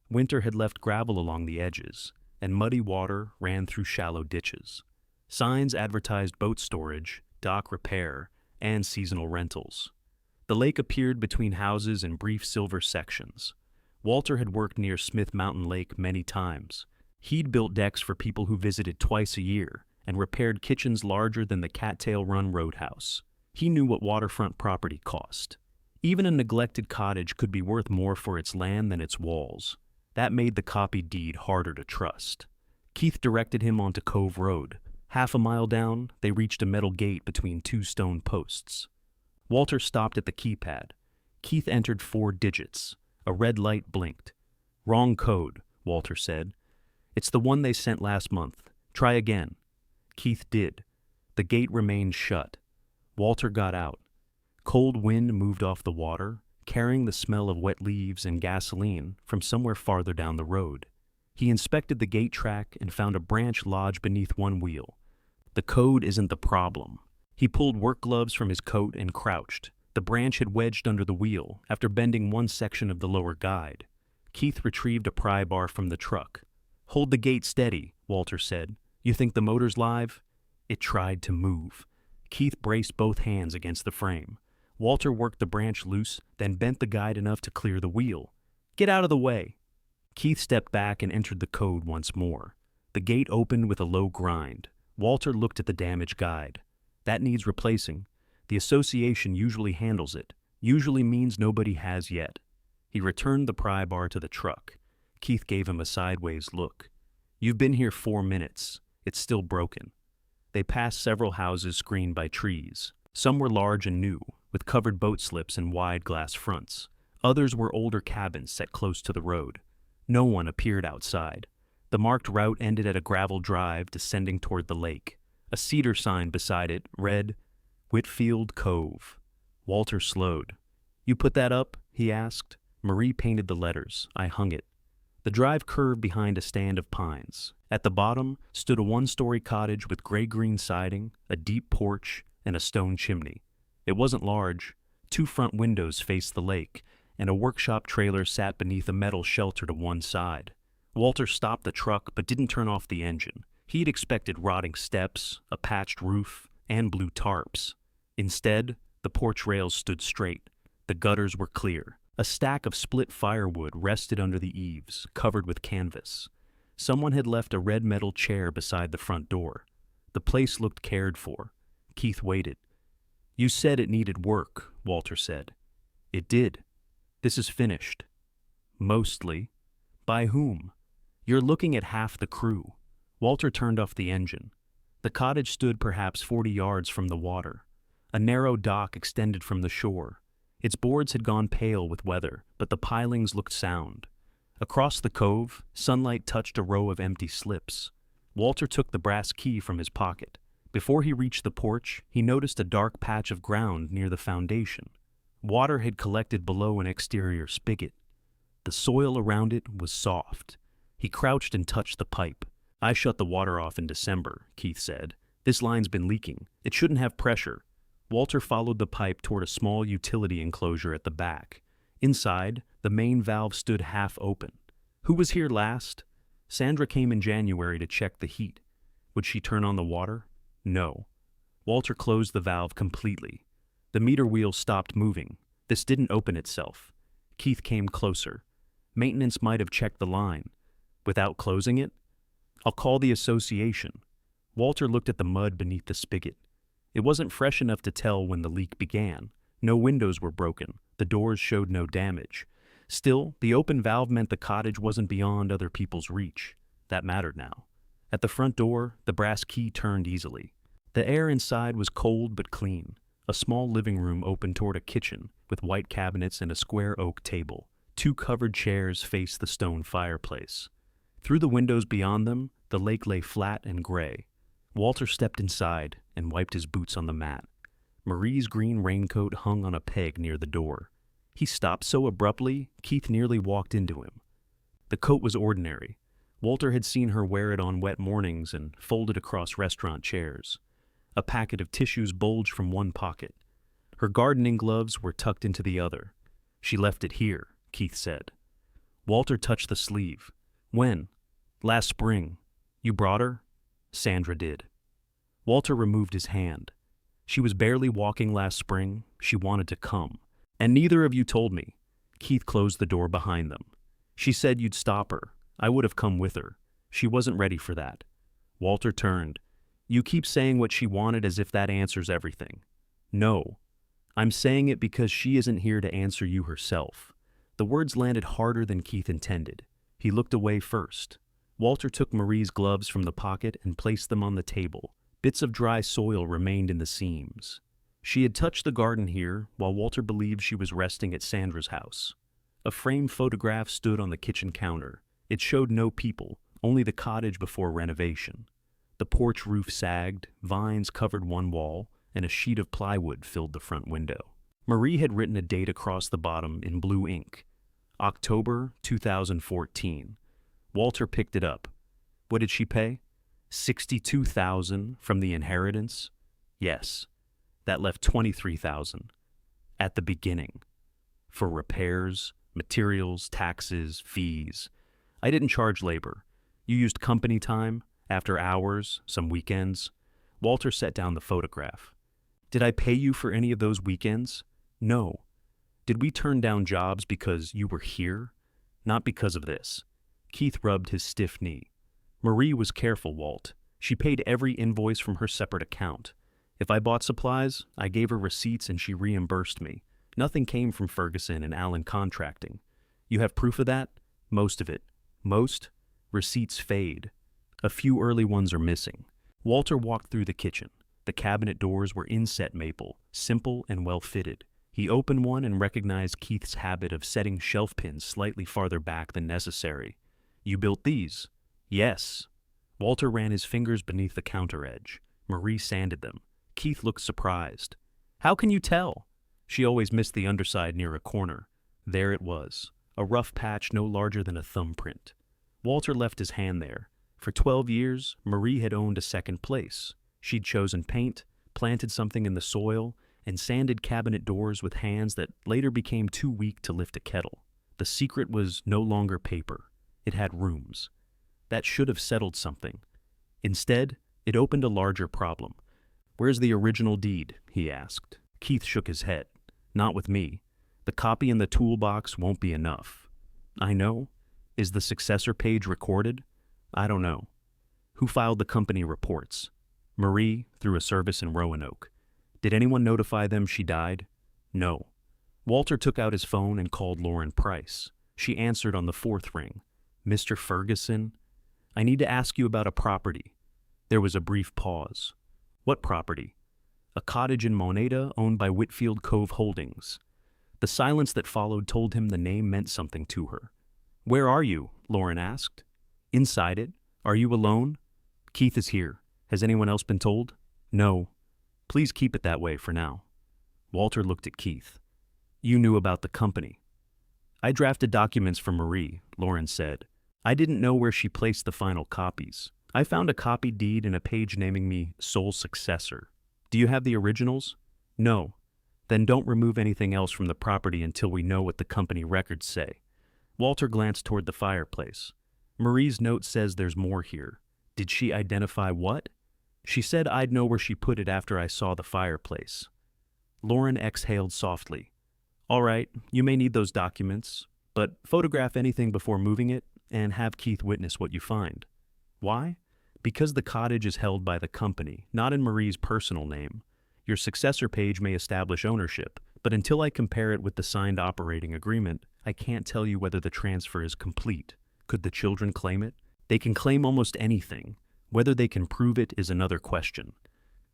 Winter had left gravel along the edges, and muddy water ran through shallow ditches. Signs advertised boat storage, dock repair, and seasonal rentals. The lake appeared between houses in brief silver sections. Walter had worked near Smith Mountain Lake many times. He'd built decks for people who visited twice a year and repaired kitchens larger than the Cattail Run Roadhouse. He knew what waterfront property cost. Even a neglected cottage could be worth more for its land than its walls. That made the copied deed harder to trust. Keith directed him onto Cove Road. Half a mile down, they reached a metal gate between 2 stone posts. Walter stopped at the keypad. Keith entered 4 digits. A red light blinked. "Wrong code," Walter said. "It's the one they sent last month. Try again." Keith did. The gate remained shut. Walter got out. Cold wind moved off the water, carrying the smell of wet leaves and gasoline from somewhere farther down the road. He inspected the gate track and found a branch lodged beneath one wheel. The code isn't the problem. He pulled work gloves from his coat and crouched. The branch had wedged under the wheel after bending one section of the lower guide. Keith retrieved a pry bar from the truck. "Hold the gate steady," Walter said. "You think the motor's live?" It tried to move. Keith braced both hands against the frame. Walter worked the branch loose, then bent the guide enough to clear the wheel. "Get out of the way." Keith stepped back and entered the code once more. The gate opened with a low grind. Walter looked at the damage guide. That needs replacing. The association usually handles it. Usually means nobody has yet. He returned the pry bar to the truck. Keith gave him a sideways look. You've been here 4 minutes. It's still broken. They passed several houses screened by trees. Some were large and new, with covered boat slips and wide glass fronts. Others were older cabins set close to the road. No one appeared outside. The marked route ended at a gravel drive descending toward the lake. A cedar sign beside it read, Whitfield Cove. Walter slowed. You put that up? He asked. Marie painted the letters. I hung it. The drive curved behind a stand of pines. At the bottom stood a one-story cottage with gray-green siding, a deep porch, and a stone chimney. It wasn't large. 2 front windows faced the lake, and a workshop trailer sat beneath a metal shelter to one side. Walter stopped the truck but didn't turn off the engine. He'd expected rotting steps, a patched roof, and blue tarps. Instead, the porch rails stood straight. The gutters were clear. A stack of split firewood rested under the eaves, covered with canvas. Someone had left a red metal chair beside the front door. The place looked cared for. Keith waited. You said it needed work, Walter said. It did. This is finished. Mostly. By whom? You're looking at half the crew. Walter turned off the engine. The cottage stood perhaps 40 yards from the water. A narrow dock extended from the shore. Its boards had gone pale with weather, but the pilings looked sound. Across the cove, sunlight touched a row of empty slips. Walter took the brass key from his pocket. Before he reached the porch, he noticed a dark patch of ground near the foundation. Water had collected below an exterior spigot. The soil around it was soft. He crouched and touched the pipe. I shut the water off in December, Keith said. This line's been leaking. It shouldn't have pressure. Walter followed the pipe toward a small utility enclosure at the back. Inside, the main valve stood half open. Who was here last? Sandra came in January to check the heat. Would she turn on the water? No. Walter closed the valve completely. The meter wheel stopped moving. This didn't open itself. Keith came closer. Maintenance might have checked the line. Without closing it? I'll call the association. Walter looked at the mud beneath the spigot. It wasn't fresh enough to tell when the leak began. No windows were broken. The doors showed no damage. Still, the open valve meant the cottage wasn't beyond other people's reach. That mattered now. At the front door, the brass key turned easily. The air inside was cold but clean. A small living room opened toward a kitchen, with white cabinets and a square oak table. 2 covered chairs faced the stone fireplace. Through the windows beyond them, the lake lay flat and gray. Walter stepped inside and wiped his boots on the mat. Marie's green raincoat hung on a peg near the door. He stopped so abruptly, Keith nearly walked into him. The coat was ordinary. Walter had seen her wear it on wet mornings and fold it across restaurant chairs. A packet of tissues bulged from one pocket. Her gardening gloves were tucked into the other. She left it here, Keith said. Walter touched the sleeve. When? Last spring. You brought her? Sandra did. Walter removed his hand. She was barely walking last spring. She wanted to come. And neither of you told me. Keith closed the door behind them. She said you'd stop her. I would have come with her. She wasn't ready for that. Walter turned. You keep saying what she wanted as if that answers everything. No. I'm saying it because she isn't here to answer you herself. The words landed harder than Keith intended. He looked away first. Walter took Marie's gloves from the pocket and placed them on the table. Bits of dry soil remained in the seams. She had touched the garden here, while Walter believed she was resting at Sandra's house. A framed photograph stood on the kitchen counter. It showed no people, only the cottage before renovation. The porch roof sagged, vines covered one wall, and a sheet of plywood filled the front window. Marie had written a date across the bottom in blue ink. October 2014. Walter picked it up. What did she pay? $62,000 from the inheritance? Yes. That left $23,000 at the beginning for repairs, materials, taxes, fees. I didn't charge labor. You used company time, after hours, some weekends. Walter set down the photograph. Did I pay you for any of those weekends? No. Did we turn down jobs because you were here? Not because of this. Keith rubbed his stiff knee. Marie was careful, Walt. She paid every invoice from her separate account. If I bought supplies, I gave her receipts and she reimbursed me. Nothing came from Ferguson and Allen Contracting. You have proof of that? Most of it. Most? Receipts fade. A few early ones are missing. Walter walked through the kitchen. The cabinet doors were inset maple, simple and well fitted. He opened one and recognized Keith's habit of setting shelf pins slightly farther back than necessary. You built these? Yes. Walter ran his fingers beneath the counter edge. Marie sanded them. Keith looked surprised. How can you tell? She always missed the underside near a corner. There it was, a rough patch no larger than a thumbprint. Walter left his hand there. For 12 years, Marie had owned a second place. She'd chosen paint, planted something in the soil, and sanded cabinet doors with hands that later became too weak to lift a kettle. The secret was no longer paper. It had rooms. That should have settled something. Instead, it opened a larger problem. Where's the original deed? He asked. Keith shook his head. Not with me. The copy in the toolbox won't be enough. I know. Is the successor page recorded? I don't know. Who filed the company reports? Marie, through a service in Roanoke. Did anyone notify them she died? No. Walter took out his phone and called Lauren Price. She answered on the fourth ring. Mr. Ferguson? I need to ask you about a property. There was a brief pause. What property? A cottage in Moneta owned by Whitfield Cove Holdings. The silence that followed told him the name meant something to her. Where are you? Lauren asked. Inside it. Are you alone? Keith is here. Has anyone else been told? No. Please keep it that way for now. Walter looked at Keith. You knew about the company. I drafted documents for Marie, Lauren said. I didn't know where she placed the final copies. I found a copy deed and a page naming me sole successor. Do you have the originals? No. Then don't remove anything else from the property until we know what the company records say. Walter glanced toward the fireplace. Marie's note says there's more here. Did she identify what? She said I'd know where she put it after I saw the fireplace. Lauren exhaled softly. All right, you may need those documents, but photograph anything before moving it and have Keith witness what you find. Why? Because the cottage is held by the company, not in Marie's personal name. Your successor page may establish ownership, but until I compare it with the signed operating agreement, I can't tell you whether the transfer is complete. Could the children claim it? They can claim almost anything. Whether they can prove it is another question.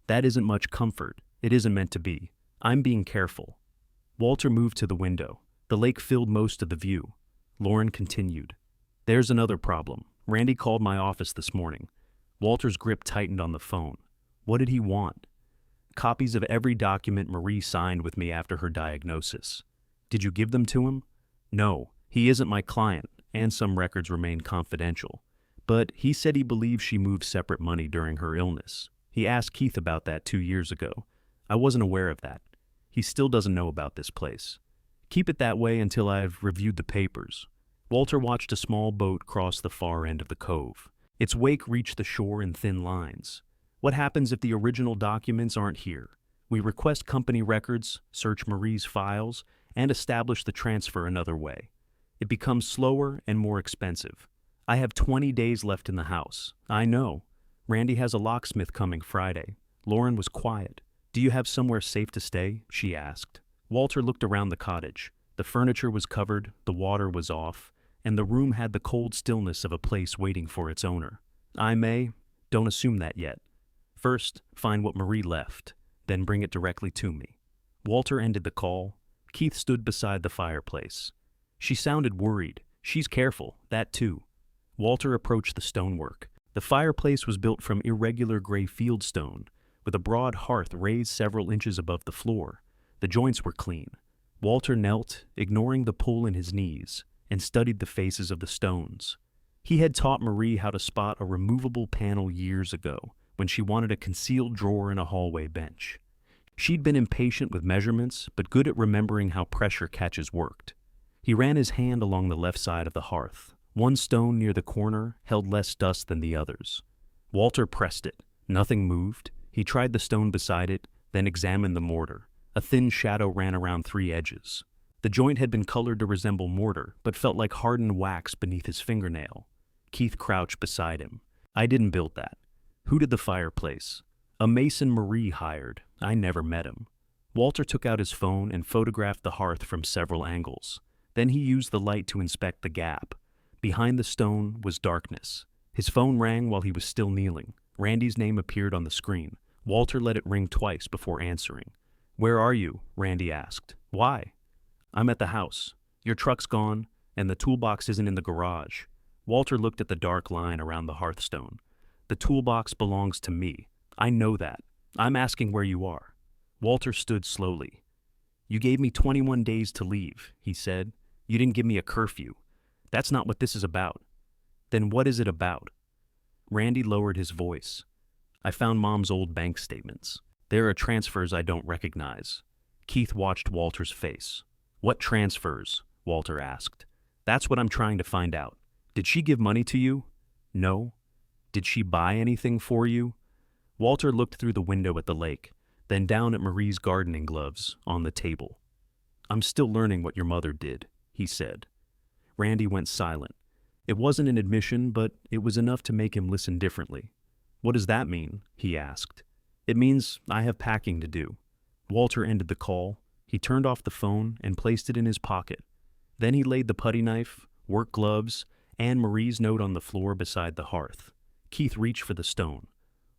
That isn't much comfort. It isn't meant to be. I'm being careful. Walter moved to the window. The lake filled most of the view. Lauren continued. There's another problem. Randy called my office this morning. Walter's grip tightened on the phone. What did he want? Copies of every document Marie signed with me after her diagnosis. Did you give them to him? No, he isn't my client, and some records remain confidential. But he said he believes she moved separate money during her illness. He asked Keith about that 2 years ago. I wasn't aware of that. He still doesn't know about this place. Keep it that way until I've reviewed the papers. Walter watched a small boat cross the far end of the cove. Its wake reached the shore in thin lines. What happens if the original documents aren't here? We request company records, search Marie's files, and establish the transfer another way. It becomes slower and more expensive. I have 20 days left in the house. I know. Randy has a locksmith coming Friday. Lauren was quiet. Do you have somewhere safe to stay? She asked. Walter looked around the cottage. The furniture was covered, the water was off, and the room had the cold stillness of a place waiting for its owner. I may. Don't assume that yet. First, find what Marie left, then bring it directly to me. Walter ended the call. Keith stood beside the fireplace. She sounded worried. She's careful, that too. Walter approached the stonework. The fireplace was built from irregular gray fieldstone, with a broad hearth raised several inches above the floor. The joints were clean. Walter knelt, ignoring the pull in his knees, and studied the faces of the stones. He had taught Marie how to spot a removable panel years ago, when she wanted a concealed drawer in a hallway bench. She'd been impatient with measurements, but good at remembering how pressure catches worked. He ran his hand along the left side of the hearth. One stone near the corner held less dust than the others. Walter pressed it. Nothing moved. He tried the stone beside it, then examined the mortar. A thin shadow ran around 3 edges. The joint had been colored to resemble mortar, but felt like hardened wax beneath his fingernail. Keith crouched beside him. I didn't build that. Who did the fireplace? A mason Marie hired. I never met him. Walter took out his phone and photographed the hearth from several angles. Then he used the light to inspect the gap. Behind the stone was darkness. His phone rang while he was still kneeling. Randy's name appeared on the screen. Walter let it ring twice before answering. "Where are you?" Randy asked. "Why?" "I'm at the house. Your truck's gone, and the toolbox isn't in the garage." Walter looked at the dark line around the hearthstone. "The toolbox belongs to me. I know that. I'm asking where you are." Walter stood slowly. "You gave me 21 days to leave," he said. "You didn't give me a curfew. That's not what this is about." "Then what is it about?" Randy lowered his voice. "I found Mom's old bank statements. There are transfers I don't recognize." Keith watched Walter's face. "What transfers?" Walter asked. "That's what I'm trying to find out. Did she give money to you?" "No." "Did she buy anything for you?" Walter looked through the window at the lake, then down at Marie's gardening gloves on the table. "I'm still learning what your mother did," he said. Randy went silent. It wasn't an admission, but it was enough to make him listen differently. "What does that mean?" he asked. "It means I have packing to do." Walter ended the call. He turned off the phone and placed it in his pocket. Then he laid the putty knife, work gloves, and Marie's note on the floor beside the hearth. Keith reached for the stone.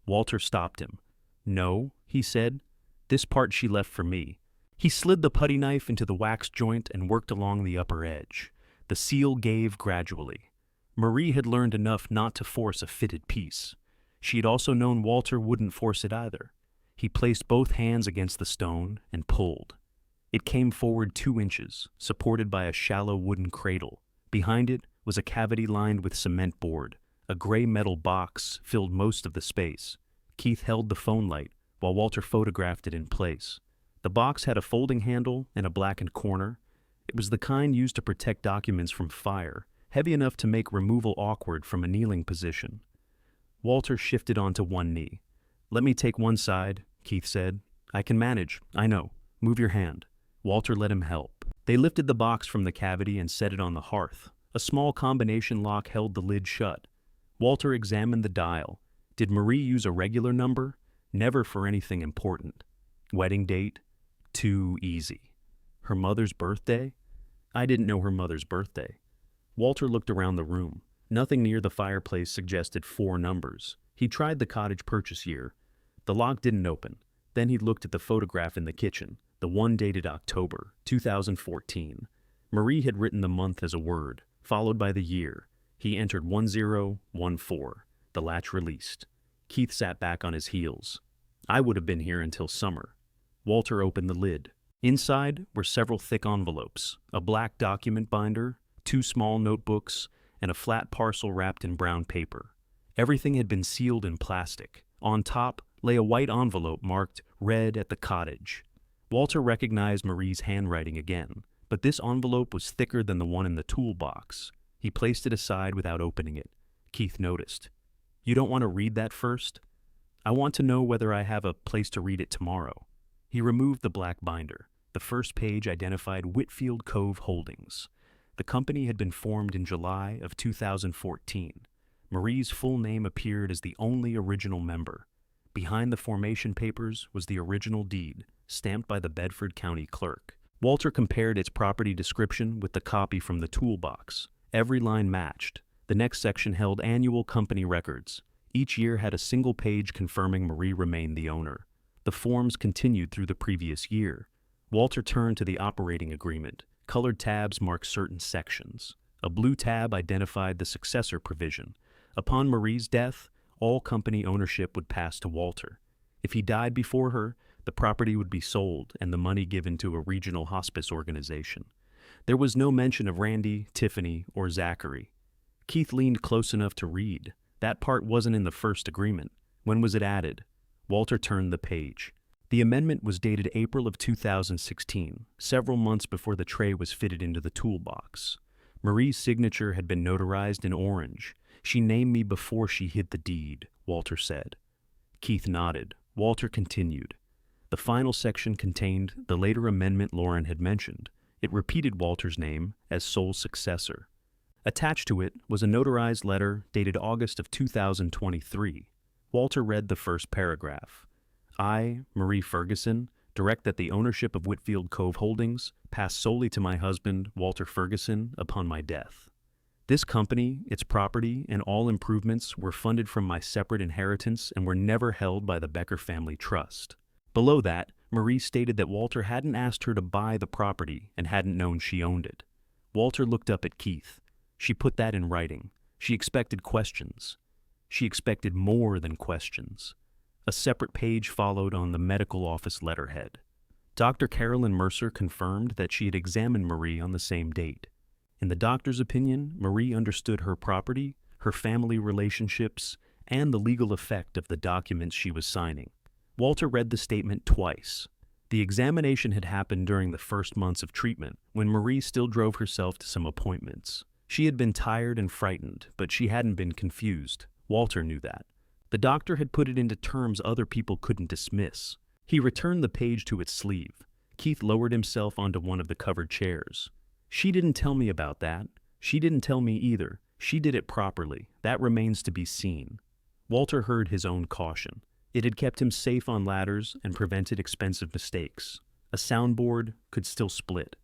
Walter stopped him. "No," he said. "This part she left for me." He slid the putty knife into the wax joint and worked along the upper edge. The seal gave gradually. Marie had learned enough not to force a fitted piece. She had also known Walter wouldn't force it either. He placed both hands against the stone and pulled. It came forward 2 inches, supported by a shallow wooden cradle. Behind it was a cavity lined with cement board. A gray metal box filled most of the space. Keith held the phone light while Walter photographed it in place. The box had a folding handle and a blackened corner. It was the kind used to protect documents from fire, heavy enough to make removal awkward from a kneeling position. Walter shifted onto one knee. "Let me take one side," Keith said. "I can manage, I know. Move your hand." Walter let him help. They lifted the box from the cavity and set it on the hearth. A small combination lock held the lid shut. Walter examined the dial. Did Marie use a regular number? Never for anything important. Wedding date? Too easy. Her mother's birthday? I didn't know her mother's birthday. Walter looked around the room. Nothing near the fireplace suggested 4 numbers. He tried the cottage purchase year. The lock didn't open. Then he looked at the photograph in the kitchen, the one dated October 2014. Marie had written the month as a word, followed by the year. He entered 1014. The latch released. Keith sat back on his heels. "I would have been here until summer." Walter opened the lid. Inside were several thick envelopes, a black document binder, 2 small notebooks, and a flat parcel wrapped in brown paper. Everything had been sealed in plastic. On top lay a white envelope marked "Read at the Cottage." Walter recognized Marie's handwriting again, but this envelope was thicker than the one in the toolbox. He placed it aside without opening it. Keith noticed. "You don't want to read that first?" "I want to know whether I have a place to read it tomorrow." He removed the black binder. The first page identified Whitfield Cove Holdings. The company had been formed in July of 2014. Marie's full name appeared as the only original member. Behind the formation papers was the original deed, stamped by the Bedford County Clerk. Walter compared its property description with the copy from the toolbox. Every line matched. The next section held annual company records. Each year had a single page confirming Marie remained the owner. The forms continued through the previous year. Walter turned to the operating agreement. Colored tabs marked certain sections. A blue tab identified the successor provision. Upon Marie's death, all company ownership would pass to Walter. If he died before her, the property would be sold and the money given to a regional hospice organization. There was no mention of Randy, Tiffany, or Zachary. Keith leaned close enough to read. That part wasn't in the first agreement. When was it added? Walter turned the page. The amendment was dated April of 2016, several months before the tray was fitted into the toolbox. Marie's signature had been notarized in orange. "She named me before she hid the deed," Walter said. Keith nodded. Walter continued. The final section contained the later amendment Lauren had mentioned. It repeated Walter's name as sole successor. Attached to it was a notarized letter dated August of 2023. Walter read the first paragraph. I, Marie Ferguson, direct that the ownership of Whitfield Cove Holdings pass solely to my husband, Walter Ferguson, upon my death. This company, its property, and all improvements were funded from my separate inheritance and were never held by the Becker Family Trust. Below that, Marie stated that Walter hadn't asked her to buy the property and hadn't known she owned it. Walter looked up at Keith. She put that in writing. She expected questions. She expected more than questions. A separate page followed on the medical office letterhead. Dr. Carolyn Mercer confirmed that she had examined Marie on the same date. In the doctor's opinion, Marie understood her property, her family relationships, and the legal effect of the documents she was signing. Walter read the statement twice. The examination had happened during the first months of treatment, when Marie still drove herself to some appointments. She had been tired and frightened, but she hadn't been confused. Walter knew that. The doctor had put it into terms other people couldn't dismiss. He returned the page to its sleeve. Keith lowered himself onto one of the covered chairs. She didn't tell me about that. She didn't tell me either. She did it properly. That remains to be seen. Walter heard his own caution. It had kept him safe on ladders and prevented expensive mistakes. A soundboard could still split.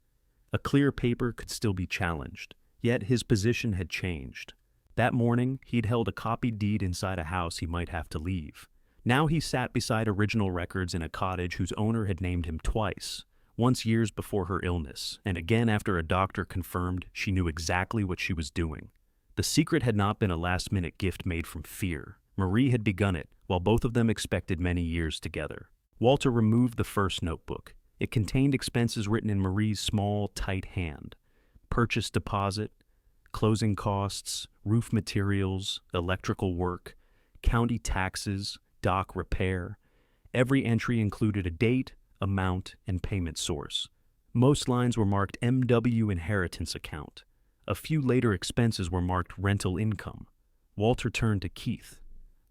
A clear paper could still be challenged. Yet his position had changed. That morning, he'd held a copied deed inside a house he might have to leave. Now he sat beside original records in a cottage whose owner had named him twice. Once years before her illness, and again after a doctor confirmed she knew exactly what she was doing. The secret had not been a last-minute gift made from fear. Marie had begun it, while both of them expected many years together. Walter removed the first notebook. It contained expenses written in Marie's small, tight hand. Purchase deposit, closing costs, roof materials, electrical work, county taxes, dock repair. Every entry included a date, amount, and payment source. Most lines were marked MW Inheritance Account. A few later expenses were marked Rental Income. Walter turned to Keith.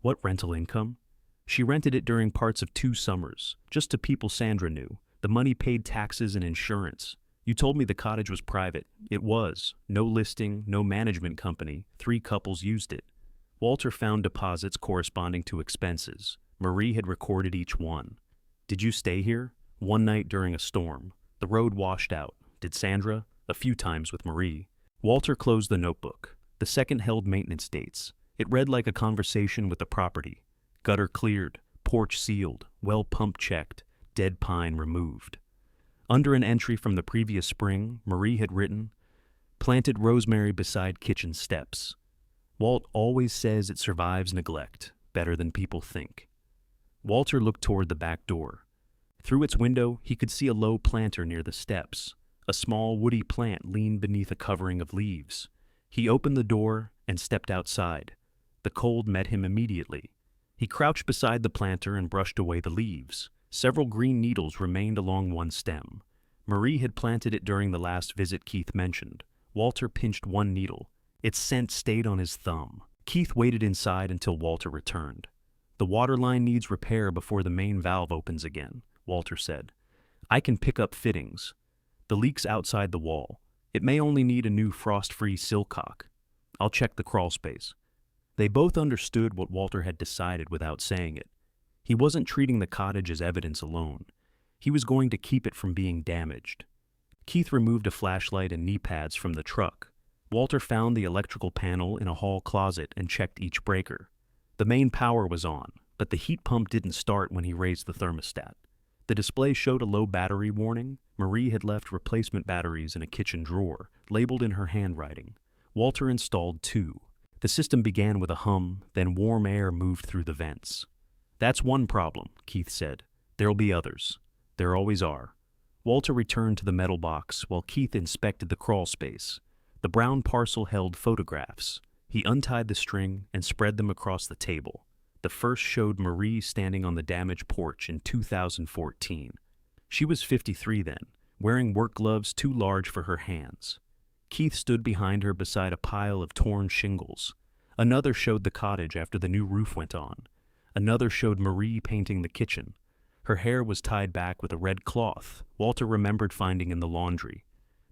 What rental income? She rented it during parts of 2 summers, just to people Sandra knew. The money paid taxes and insurance. You told me the cottage was private. It was. No listing, no management company. 3 couples used it. Walter found deposits corresponding to expenses. Marie had recorded each one. Did you stay here? One night during a storm. The road washed out. Did Sandra? A few times with Marie. Walter closed the notebook. The second held maintenance dates. It read like a conversation with the property. Gutter cleared, porch sealed, well pump checked, dead pine removed. Under an entry from the previous spring, Marie had written, planted rosemary beside kitchen steps. Walt always says it survives neglect, better than people think. Walter looked toward the back door. Through its window, he could see a low planter near the steps. A small woody plant leaned beneath a covering of leaves. He opened the door and stepped outside. The cold met him immediately. He crouched beside the planter and brushed away the leaves. Several green needles remained along one stem. Marie had planted it during the last visit Keith mentioned. Walter pinched one needle. Its scent stayed on his thumb. Keith waited inside until Walter returned. The water line needs repair before the main valve opens again, Walter said. I can pick up fittings. The leak's outside the wall. It may only need a new frost-free sillcock. I'll check the crawl space. They both understood what Walter had decided without saying it. He wasn't treating the cottage as evidence alone. He was going to keep it from being damaged. Keith removed a flashlight and knee pads from the truck. Walter found the electrical panel in a hall closet and checked each breaker. The main power was on, but the heat pump didn't start when he raised the thermostat. The display showed a low battery warning. Marie had left replacement batteries in a kitchen drawer, labeled in her handwriting. Walter installed 2. The system began with a hum, then warm air moved through the vents. That's one problem, Keith said. There'll be others. There always are. Walter returned to the metal box while Keith inspected the crawl space. The brown parcel held photographs. He untied the string and spread them across the table. The first showed Marie standing on the damaged porch in 2014. She was 53 then, wearing work gloves too large for her hands. Keith stood behind her beside a pile of torn shingles. Another showed the cottage after the new roof went on. Another showed Marie painting the kitchen. Her hair was tied back with a red cloth Walter remembered finding in the laundry.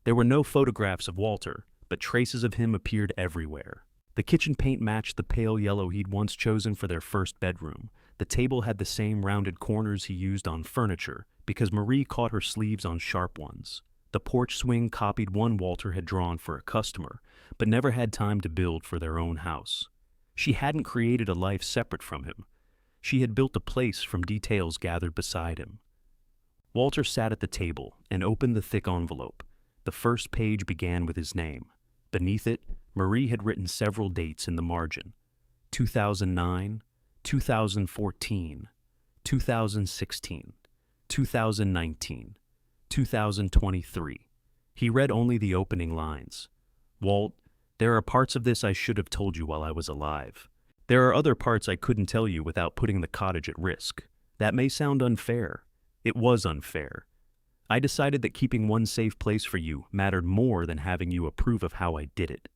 There were no photographs of Walter, but traces of him appeared everywhere. The kitchen paint matched the pale yellow he'd once chosen for their first bedroom. The table had the same rounded corners he used on furniture, because Marie caught her sleeves on sharp ones. The porch swing copied one Walter had drawn for a customer, but never had time to build for their own house. She hadn't created a life separate from him. She had built a place from details gathered beside him. Walter sat at the table and opened the thick envelope. The first page began with his name. Beneath it, Marie had written several dates in the margin: 2009, 2014, 2016, 2019, 2023. He read only the opening lines. "Walt, there are parts of this I should have told you while I was alive. There are other parts I couldn't tell you without putting the cottage at risk. That may sound unfair. It was unfair. I decided that keeping one safe place for you mattered more than having you approve of how I did it."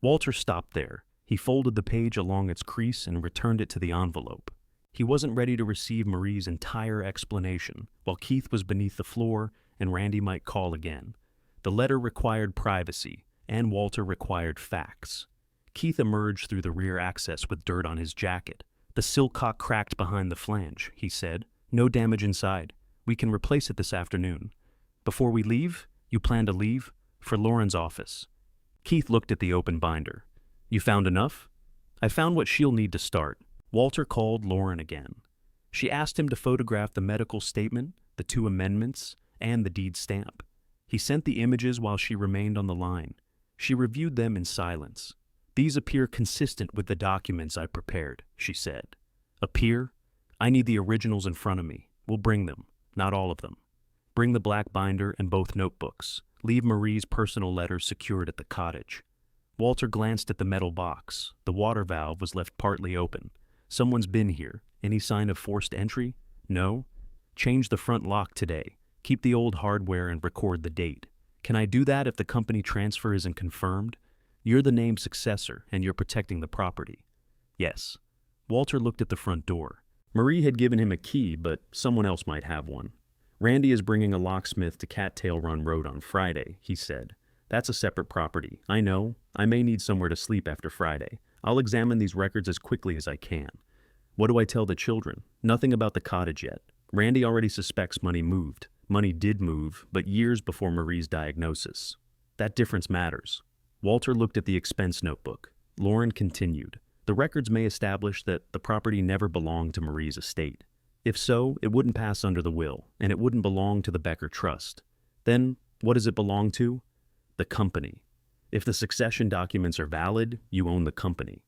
Walter stopped there. He folded the page along its crease and returned it to the envelope. He wasn't ready to receive Marie's entire explanation, while Keith was beneath the floor and Randy might call again. The letter required privacy, and Walter required facts. Keith emerged through the rear access with dirt on his jacket. "The silcock cracked behind the flange," he said. "No damage inside. We can replace it this afternoon. Before we leave, you plan to leave? For Lauren's office." Keith looked at the open binder. "You found enough?" "I found what she'll need to start." Walter called Lauren again. She asked him to photograph the medical statement, the 2 amendments, and the deed stamp. He sent the images while she remained on the line. She reviewed them in silence. "These appear consistent with the documents I prepared," she said. "Appear? I need the originals in front of me. We'll bring them, not all of them. Bring the black binder and both notebooks. Leave Marie's personal letters secured at the cottage." Walter glanced at the metal box. The water valve was left partly open. "Someone's been here. Any sign of forced entry?" "No." "Change the front lock today. Keep the old hardware and record the date." "Can I do that if the company transfer isn't confirmed?" "You're the named successor, and you're protecting the property." "Yes." Walter looked at the front door. Marie had given him a key, but someone else might have one. "Randy is bringing a locksmith to Cattail Run Road on Friday," he said. "That's a separate property. I know. I may need somewhere to sleep after Friday. I'll examine these records as quickly as I can." "What do I tell the children?" "Nothing about the cottage yet. Randy already suspects money moved. Money did move, but years before Marie's diagnosis. That difference matters." Walter looked at the expense notebook. Lauren continued. "The records may establish that the property never belonged to Marie's estate. If so, it wouldn't pass under the will, and it wouldn't belong to the Becker Trust. Then, what does it belong to? The company. If the succession documents are valid, you own the company."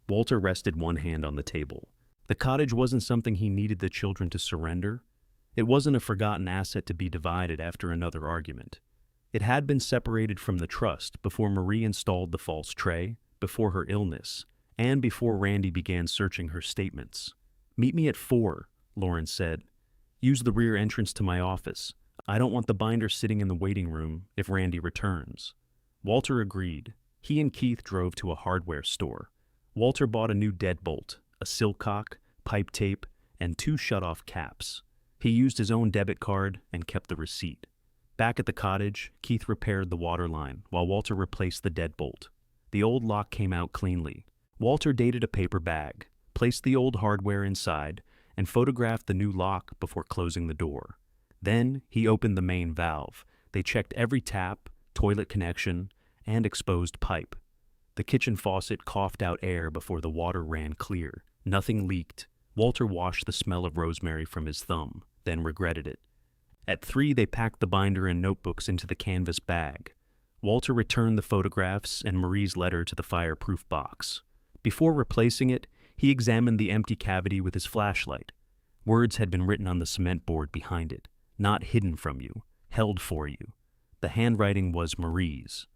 Walter rested one hand on the table. The cottage wasn't something he needed the children to surrender. It wasn't a forgotten asset to be divided after another argument. It had been separated from the trust before Marie installed the false tray, before her illness, and before Randy began searching her statements. "Meet me at 4, Lauren said. "Use the rear entrance to my office. I don't want the binder sitting in the waiting room if Randy returns." Walter agreed. He and Keith drove to a hardware store. Walter bought a new deadbolt, a silcock, pipe tape, and 2 shut-off caps. He used his own debit card and kept the receipt. Back at the cottage, Keith repaired the water line while Walter replaced the deadbolt. The old lock came out cleanly. Walter dated a paper bag, placed the old hardware inside, and photographed the new lock before closing the door. Then he opened the main valve. They checked every tap, toilet connection, and exposed pipe. The kitchen faucet coughed out air before the water ran clear. Nothing leaked. Walter washed the smell of rosemary from his thumb, then regretted it. At 3, they packed the binder and notebooks into the canvas bag. Walter returned the photographs and Marie's letter to the fireproof box. Before replacing it, he examined the empty cavity with his flashlight. Words had been written on the cement board behind it, not hidden from you, held for you. The handwriting was Marie's.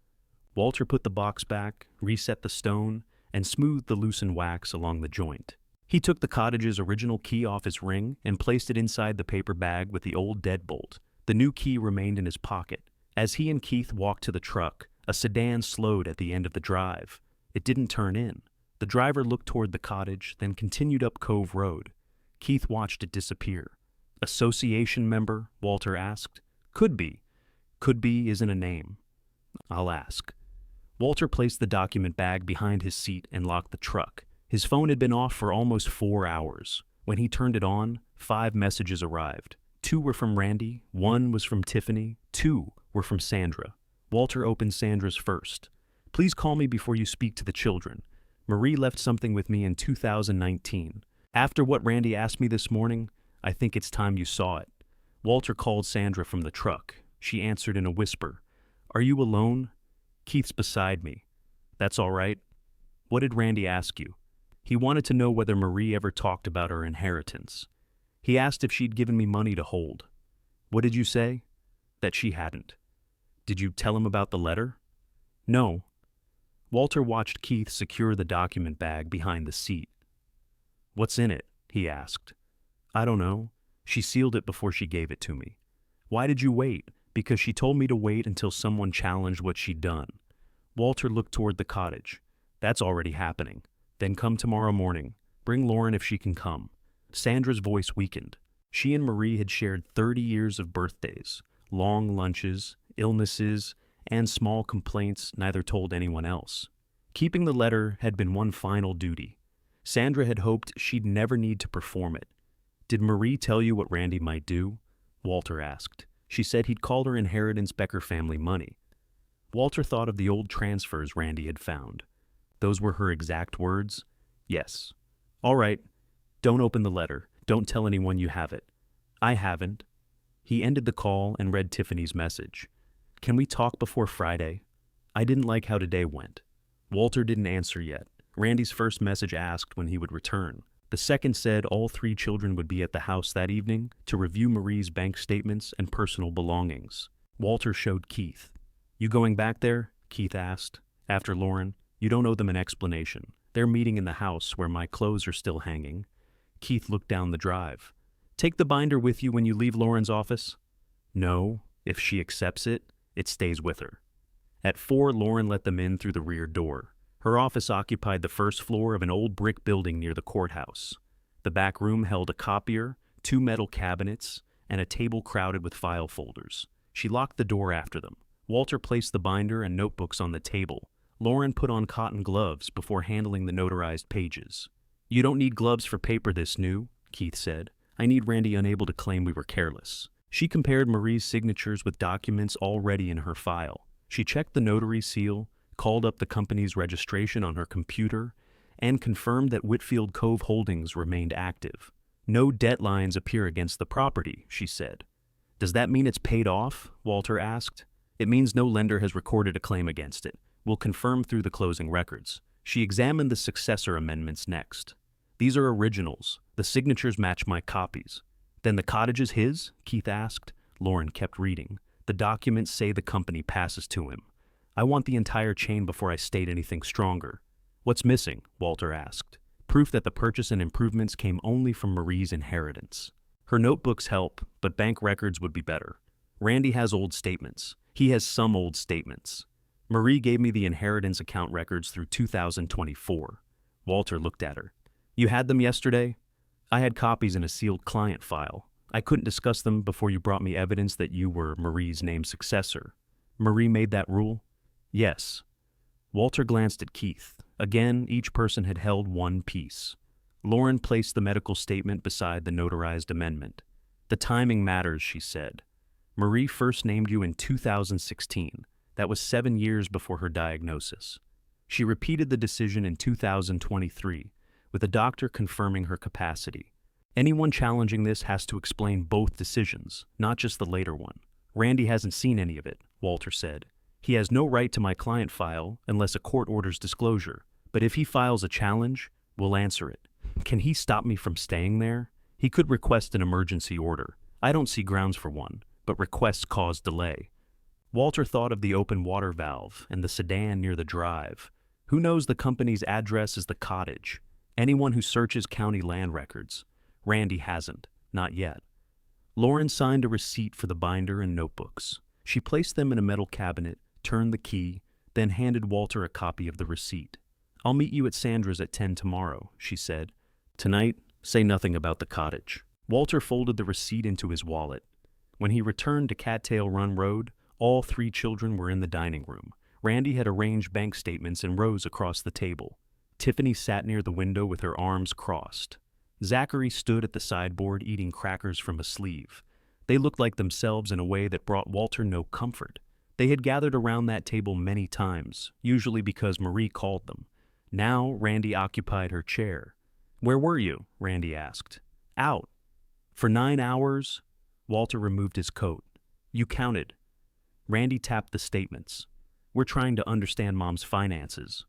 Walter put the box back, reset the stone, and smoothed the loosened wax along the joint. He took the cottage's original key off his ring and placed it inside the paper bag with the old deadbolt. The new key remained in his pocket. As he and Keith walked to the truck, a sedan slowed at the end of the drive. It didn't turn in. The driver looked toward the cottage, then continued up Cove Road. Keith watched it disappear. "Association member?" Walter asked. "Could be. Could be isn't a name." "I'll ask." Walter placed the document bag behind his seat and locked the truck. His phone had been off for almost 4 hours. When he turned it on, 5 messages arrived. 2 were from Randy, 1 was from Tiffany, 2 were from Sandra. Walter opened Sandra's first. Please call me before you speak to the children. Marie left something with me in 2019. After what Randy asked me this morning, I think it's time you saw it. Walter called Sandra from the truck. She answered in a whisper. Are you alone? Keith's beside me. That's all right. What did Randy ask you? He wanted to know whether Marie ever talked about her inheritance. He asked if she'd given me money to hold. What did you say? That she hadn't. Did you tell him about the letter? No. Walter watched Keith secure the document bag behind the seat. What's in it? He asked. I don't know. She sealed it before she gave it to me. Why did you wait? Because she told me to wait until someone challenged what she'd done. Walter looked toward the cottage. That's already happening. Then come tomorrow morning. Bring Lauren if she can come. Sandra's voice weakened. She and Marie had shared 30 years of birthdays, long lunches, illnesses, and small complaints neither told anyone else. Keeping the letter had been one final duty. Sandra had hoped she'd never need to perform it. Did Marie tell you what Randy might do? Walter asked. She said he'd called her inheritance Becker family money. Walter thought of the old transfers Randy had found. Those were her exact words? Yes. All right. Don't open the letter. Don't tell anyone you have it. I haven't. He ended the call and read Tiffany's message. Can we talk before Friday? I didn't like how today went. Walter didn't answer yet. Randy's first message asked when he would return. The second said all 3 children would be at the house that evening to review Marie's bank statements and personal belongings. Walter showed Keith. You going back there? Keith asked. After Lauren, you don't owe them an explanation. They're meeting in the house where my clothes are still hanging. Keith looked down the drive. Take the binder with you when you leave Lauren's office? No. If she accepts it, it stays with her. At 4, Lauren let them in through the rear door. Her office occupied the first floor of an old brick building near the courthouse. The back room held a copier, 2 metal cabinets, and a table crowded with file folders. She locked the door after them. Walter placed the binder and notebooks on the table. Lauren put on cotton gloves before handling the notarized pages. You don't need gloves for paper this new, Keith said. I need Randy unable to claim we were careless. She compared Marie's signatures with documents already in her file. She checked the notary seal, called up the company's registration on her computer, and confirmed that Whitfield Cove Holdings remained active. No debt lines appear against the property, she said. Does that mean it's paid off? Walter asked. It means no lender has recorded a claim against it. We'll confirm through the closing records. She examined the successor amendments next. These are originals. The signatures match my copies. Then the cottage is his? Keith asked. Lauren kept reading. The documents say the company passes to him. I want the entire chain before I state anything stronger. What's missing? Walter asked. Proof that the purchase and improvements came only from Marie's inheritance. Her notebooks help, but bank records would be better. Randy has old statements. He has some old statements. Marie gave me the inheritance account records through 2024. Walter looked at her. You had them yesterday? I had copies in a sealed client file. I couldn't discuss them before you brought me evidence that you were Marie's named successor. Marie made that rule? Yes. Walter glanced at Keith. Again, each person had held one piece. Lauren placed the medical statement beside the notarized amendment. The timing matters, she said. Marie first named you in 2016. That was 7 years before her diagnosis. She repeated the decision in 2023, with a doctor confirming her capacity. Anyone challenging this has to explain both decisions, not just the later one. Randy hasn't seen any of it, Walter said. He has no right to my client file unless a court orders disclosure, but if he files a challenge, we'll answer it. Can he stop me from staying there? He could request an emergency order. I don't see grounds for one, but requests cause delay. Walter thought of the open water valve and the sedan near the drive. Who knows the company's address is the Cottage? Anyone who searches county land records. Randy hasn't, not yet. Lauren signed a receipt for the binder and notebooks. She placed them in a metal cabinet, turned the key, then handed Walter a copy of the receipt. I'll meet you at Sandra's at 10 tomorrow, she said. Tonight, say nothing about the cottage. Walter folded the receipt into his wallet. When he returned to Cattail Run Road, all 3 children were in the dining room. Randy had arranged bank statements in rows across the table. Tiffany sat near the window with her arms crossed. Zachary stood at the sideboard eating crackers from a sleeve. They looked like themselves in a way that brought Walter no comfort. They had gathered around that table many times, usually because Marie called them. Now Randy occupied her chair. "Where were you?" Randy asked. "Out." "For 9 hours?" Walter removed his coat. "You counted." Randy tapped the statements. "We're trying to understand Mom's finances."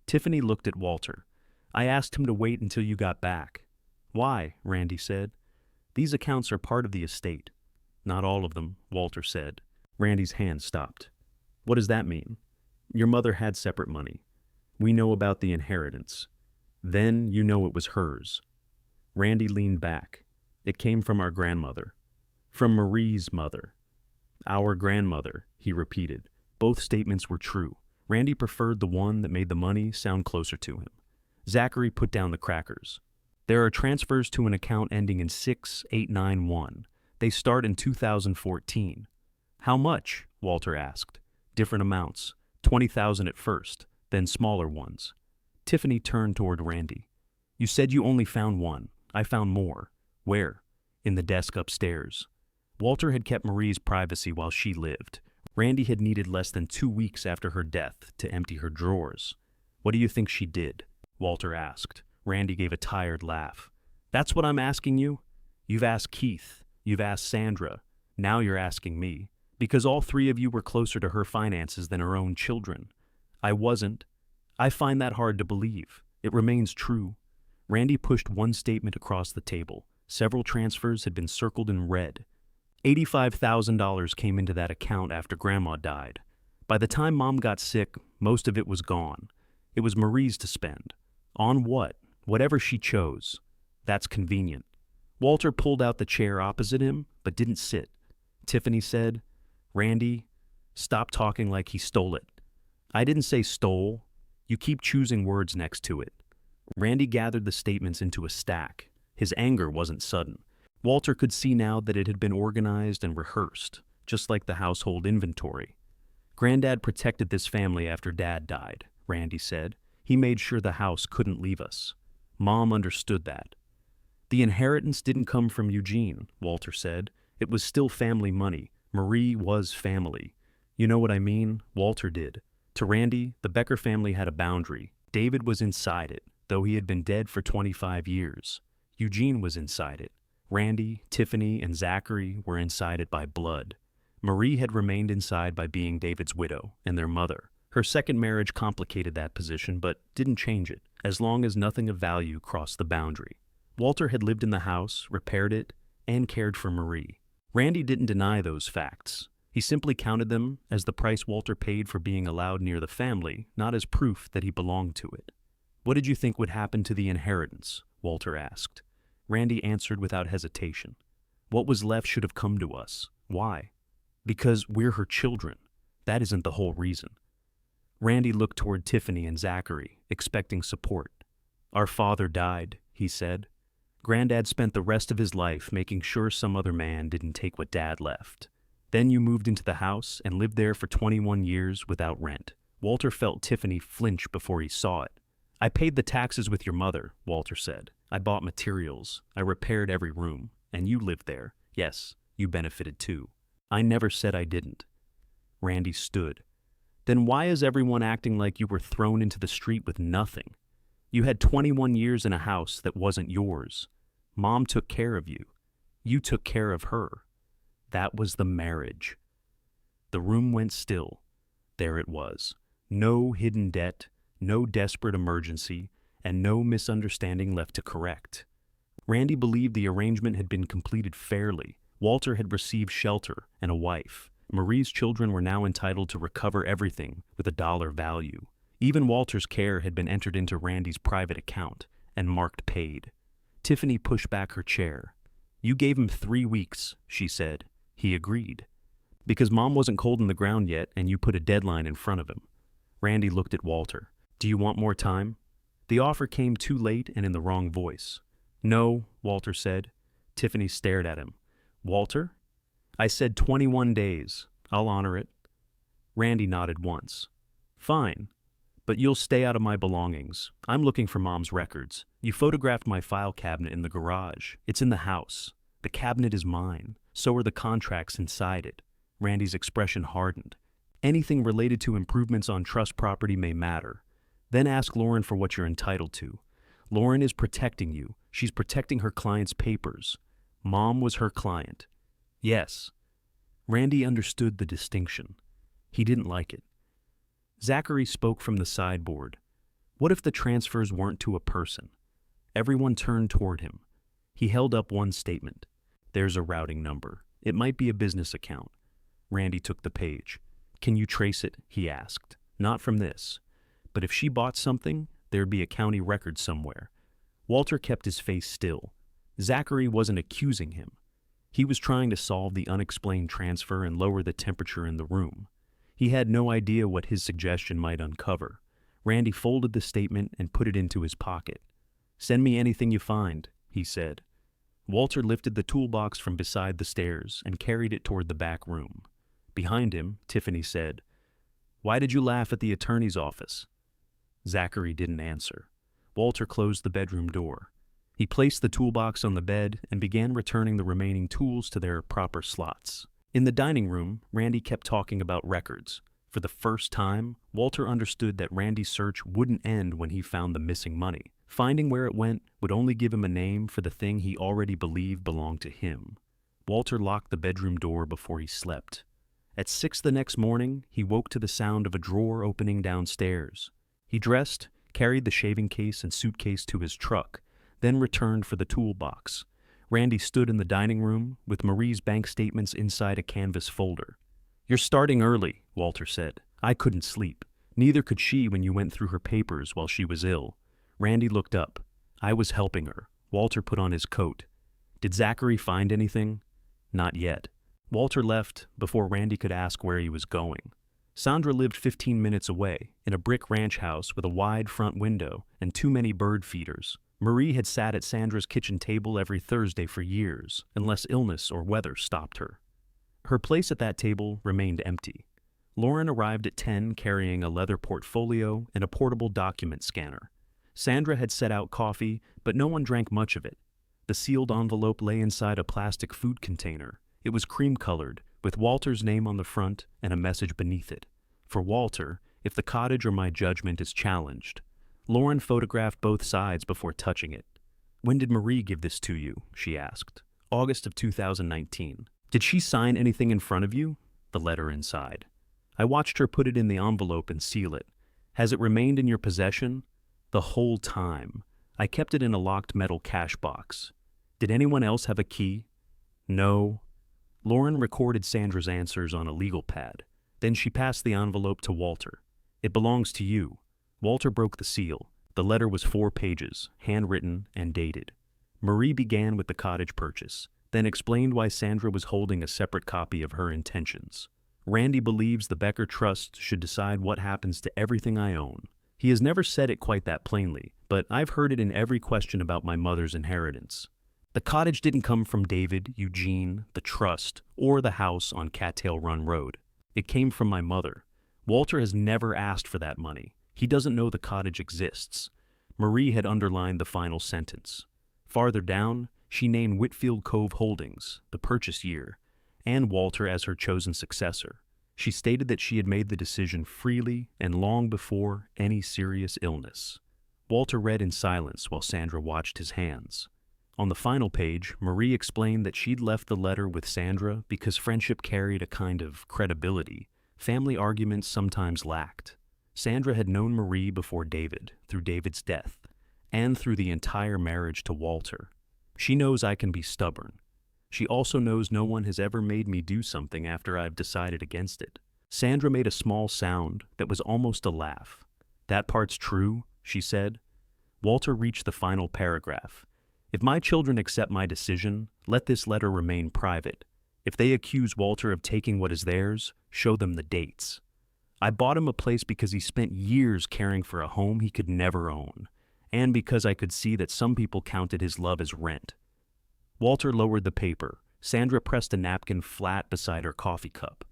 Tiffany looked at Walter. "I asked him to wait until you got back." "Why?" Randy said. "These accounts are part of the estate." "Not all of them," Walter said. Randy's hand stopped. "What does that mean?" "Your mother had separate money. We know about the inheritance. Then you know it was hers." Randy leaned back. "It came from our grandmother." "From Marie's mother." "Our grandmother," he repeated. Both statements were true. Randy preferred the one that made the money sound closer to him. Zachary put down the crackers. "There are transfers to an account ending in 6891. They start in 2014. "How much?" Walter asked. "Different amounts. 20,000 at first, then smaller ones." Tiffany turned toward Randy. "You said you only found one. I found more." "Where?" "In the desk upstairs." Walter had kept Marie's privacy while she lived. Randy had needed less than 2 weeks after her death to empty her drawers. "What do you think she did?" Walter asked. Randy gave a tired laugh. "That's what I'm asking you? You've asked Keith. You've asked Sandra. Now you're asking me. Because all 3 of you were closer to her finances than her own children. I wasn't. I find that hard to believe. It remains true." Randy pushed one statement across the table. Several transfers had been circled in red. $85,000 came into that account after Grandma died. By the time Mom got sick, most of it was gone. It was Marie's to spend. On what? Whatever she chose. That's convenient. Walter pulled out the chair opposite him, but didn't sit. Tiffany said, "Randy, stop talking like he stole it." "I didn't say stole. You keep choosing words next to it." Randy gathered the statements into a stack. His anger wasn't sudden. Walter could see now that it had been organized and rehearsed, just like the household inventory. "Granddad protected this family after Dad died," Randy said. "He made sure the house couldn't leave us. Mom understood that." "The inheritance didn't come from Eugene," Walter said. "It was still family money. Marie was family." "You know what I mean?" Walter did. To Randy, the Becker family had a boundary. David was inside it, though he had been dead for 25 years. Eugene was inside it. Randy, Tiffany, and Zachary were inside it by blood. Marie had remained inside by being David's widow and their mother. Her second marriage complicated that position, but didn't change it, as long as nothing of value crossed the boundary. Walter had lived in the house, repaired it, and cared for Marie. Randy didn't deny those facts. He simply counted them as the price Walter paid for being allowed near the family, not as proof that he belonged to it. "What did you think would happen to the inheritance?" Walter asked. Randy answered without hesitation. "What was left should have come to us. Why?" "Because we're her children. That isn't the whole reason." Randy looked toward Tiffany and Zachary, expecting support. "Our father died," he said. "Granddad spent the rest of his life making sure some other man didn't take what Dad left. Then you moved into the house and lived there for 21 years without rent." Walter felt Tiffany flinch before he saw it. "I paid the taxes with your mother," Walter said. "I bought materials. I repaired every room. And you lived there. Yes, you benefited too. I never said I didn't." Randy stood. "Then why is everyone acting like you were thrown into the street with nothing? You had 21 years in a house that wasn't yours. Mom took care of you. You took care of her. That was the marriage." The room went still. There it was. No hidden debt, no desperate emergency, and no misunderstanding left to correct. Randy believed the arrangement had been completed fairly. Walter had received shelter and a wife. Marie's children were now entitled to recover everything with a dollar value. Even Walter's care had been entered into Randy's private account and marked paid. Tiffany pushed back her chair. "You gave him 3 weeks," she said. He agreed. "Because Mom wasn't cold in the ground yet and you put a deadline in front of him." Randy looked at Walter. "Do you want more time?" The offer came too late and in the wrong voice. "No," Walter said. Tiffany stared at him. "Walter?" "I said 21 days. I'll honor it." Randy nodded once. Fine, but you'll stay out of my belongings. I'm looking for Mom's records. You photographed my file cabinet in the garage. It's in the house. The cabinet is mine. So are the contracts inside it. Randy's expression hardened. Anything related to improvements on trust property may matter. Then ask Lauren for what you're entitled to. Lauren is protecting you. She's protecting her client's papers. Mom was her client. Yes. Randy understood the distinction. He didn't like it. Zachary spoke from the sideboard. What if the transfers weren't to a person? Everyone turned toward him. He held up one statement. There's a routing number. It might be a business account. Randy took the page. Can you trace it? He asked. Not from this. But if she bought something, there'd be a county record somewhere. Walter kept his face still. Zachary wasn't accusing him. He was trying to solve the unexplained transfer and lower the temperature in the room. He had no idea what his suggestion might uncover. Randy folded the statement and put it into his pocket. Send me anything you find, he said. Walter lifted the toolbox from beside the stairs and carried it toward the back room. Behind him, Tiffany said, Why did you laugh at the attorney's office? Zachary didn't answer. Walter closed the bedroom door. He placed the toolbox on the bed and began returning the remaining tools to their proper slots. In the dining room, Randy kept talking about records. For the first time, Walter understood that Randy's search wouldn't end when he found the missing money. Finding where it went would only give him a name for the thing he already believed belonged to him. Walter locked the bedroom door before he slept. At 6 the next morning, he woke to the sound of a drawer opening downstairs. He dressed, carried the shaving case and suitcase to his truck, then returned for the toolbox. Randy stood in the dining room with Marie's bank statements inside a canvas folder. You're starting early, Walter said. I couldn't sleep. Neither could she when you went through her papers while she was ill. Randy looked up. I was helping her. Walter put on his coat. Did Zachary find anything? Not yet. Walter left before Randy could ask where he was going. Sandra lived 15 minutes away, in a brick ranch house with a wide front window and too many bird feeders. Marie had sat at Sandra's kitchen table every Thursday for years, unless illness or weather stopped her. Her place at that table remained empty. Lauren arrived at 10 carrying a leather portfolio and a portable document scanner. Sandra had set out coffee, but no one drank much of it. The sealed envelope lay inside a plastic food container. It was cream-colored, with Walter's name on the front and a message beneath it. For Walter, if the cottage or my judgment is challenged. Lauren photographed both sides before touching it. When did Marie give this to you? She asked. August of 2019. Did she sign anything in front of you? The letter inside. I watched her put it in the envelope and seal it. Has it remained in your possession? The whole time. I kept it in a locked metal cash box. Did anyone else have a key? No. Lauren recorded Sandra's answers on a legal pad. Then she passed the envelope to Walter. It belongs to you. Walter broke the seal. The letter was 4 pages, handwritten and dated. Marie began with the cottage purchase, then explained why Sandra was holding a separate copy of her intentions. Randy believes the Becker Trust should decide what happens to everything I own. He has never said it quite that plainly, but I've heard it in every question about my mother's inheritance. The cottage didn't come from David, Eugene, the trust, or the house on Cattail Run Road. It came from my mother. Walter has never asked for that money. He doesn't know the cottage exists. Marie had underlined the final sentence. Farther down, she named Whitfield Cove Holdings, the purchase year, and Walter as her chosen successor. She stated that she had made the decision freely and long before any serious illness. Walter read in silence while Sandra watched his hands. On the final page, Marie explained that she'd left the letter with Sandra because friendship carried a kind of credibility family arguments sometimes lacked. Sandra had known Marie before David, through David's death, and through the entire marriage to Walter. She knows I can be stubborn. She also knows no one has ever made me do something after I've decided against it. Sandra made a small sound that was almost a laugh. That part's true, she said. Walter reached the final paragraph. If my children accept my decision, let this letter remain private. If they accuse Walter of taking what is theirs, show them the dates. I bought him a place because he spent years caring for a home he could never own, and because I could see that some people counted his love as rent. Walter lowered the paper. Sandra pressed a napkin flat beside her coffee cup.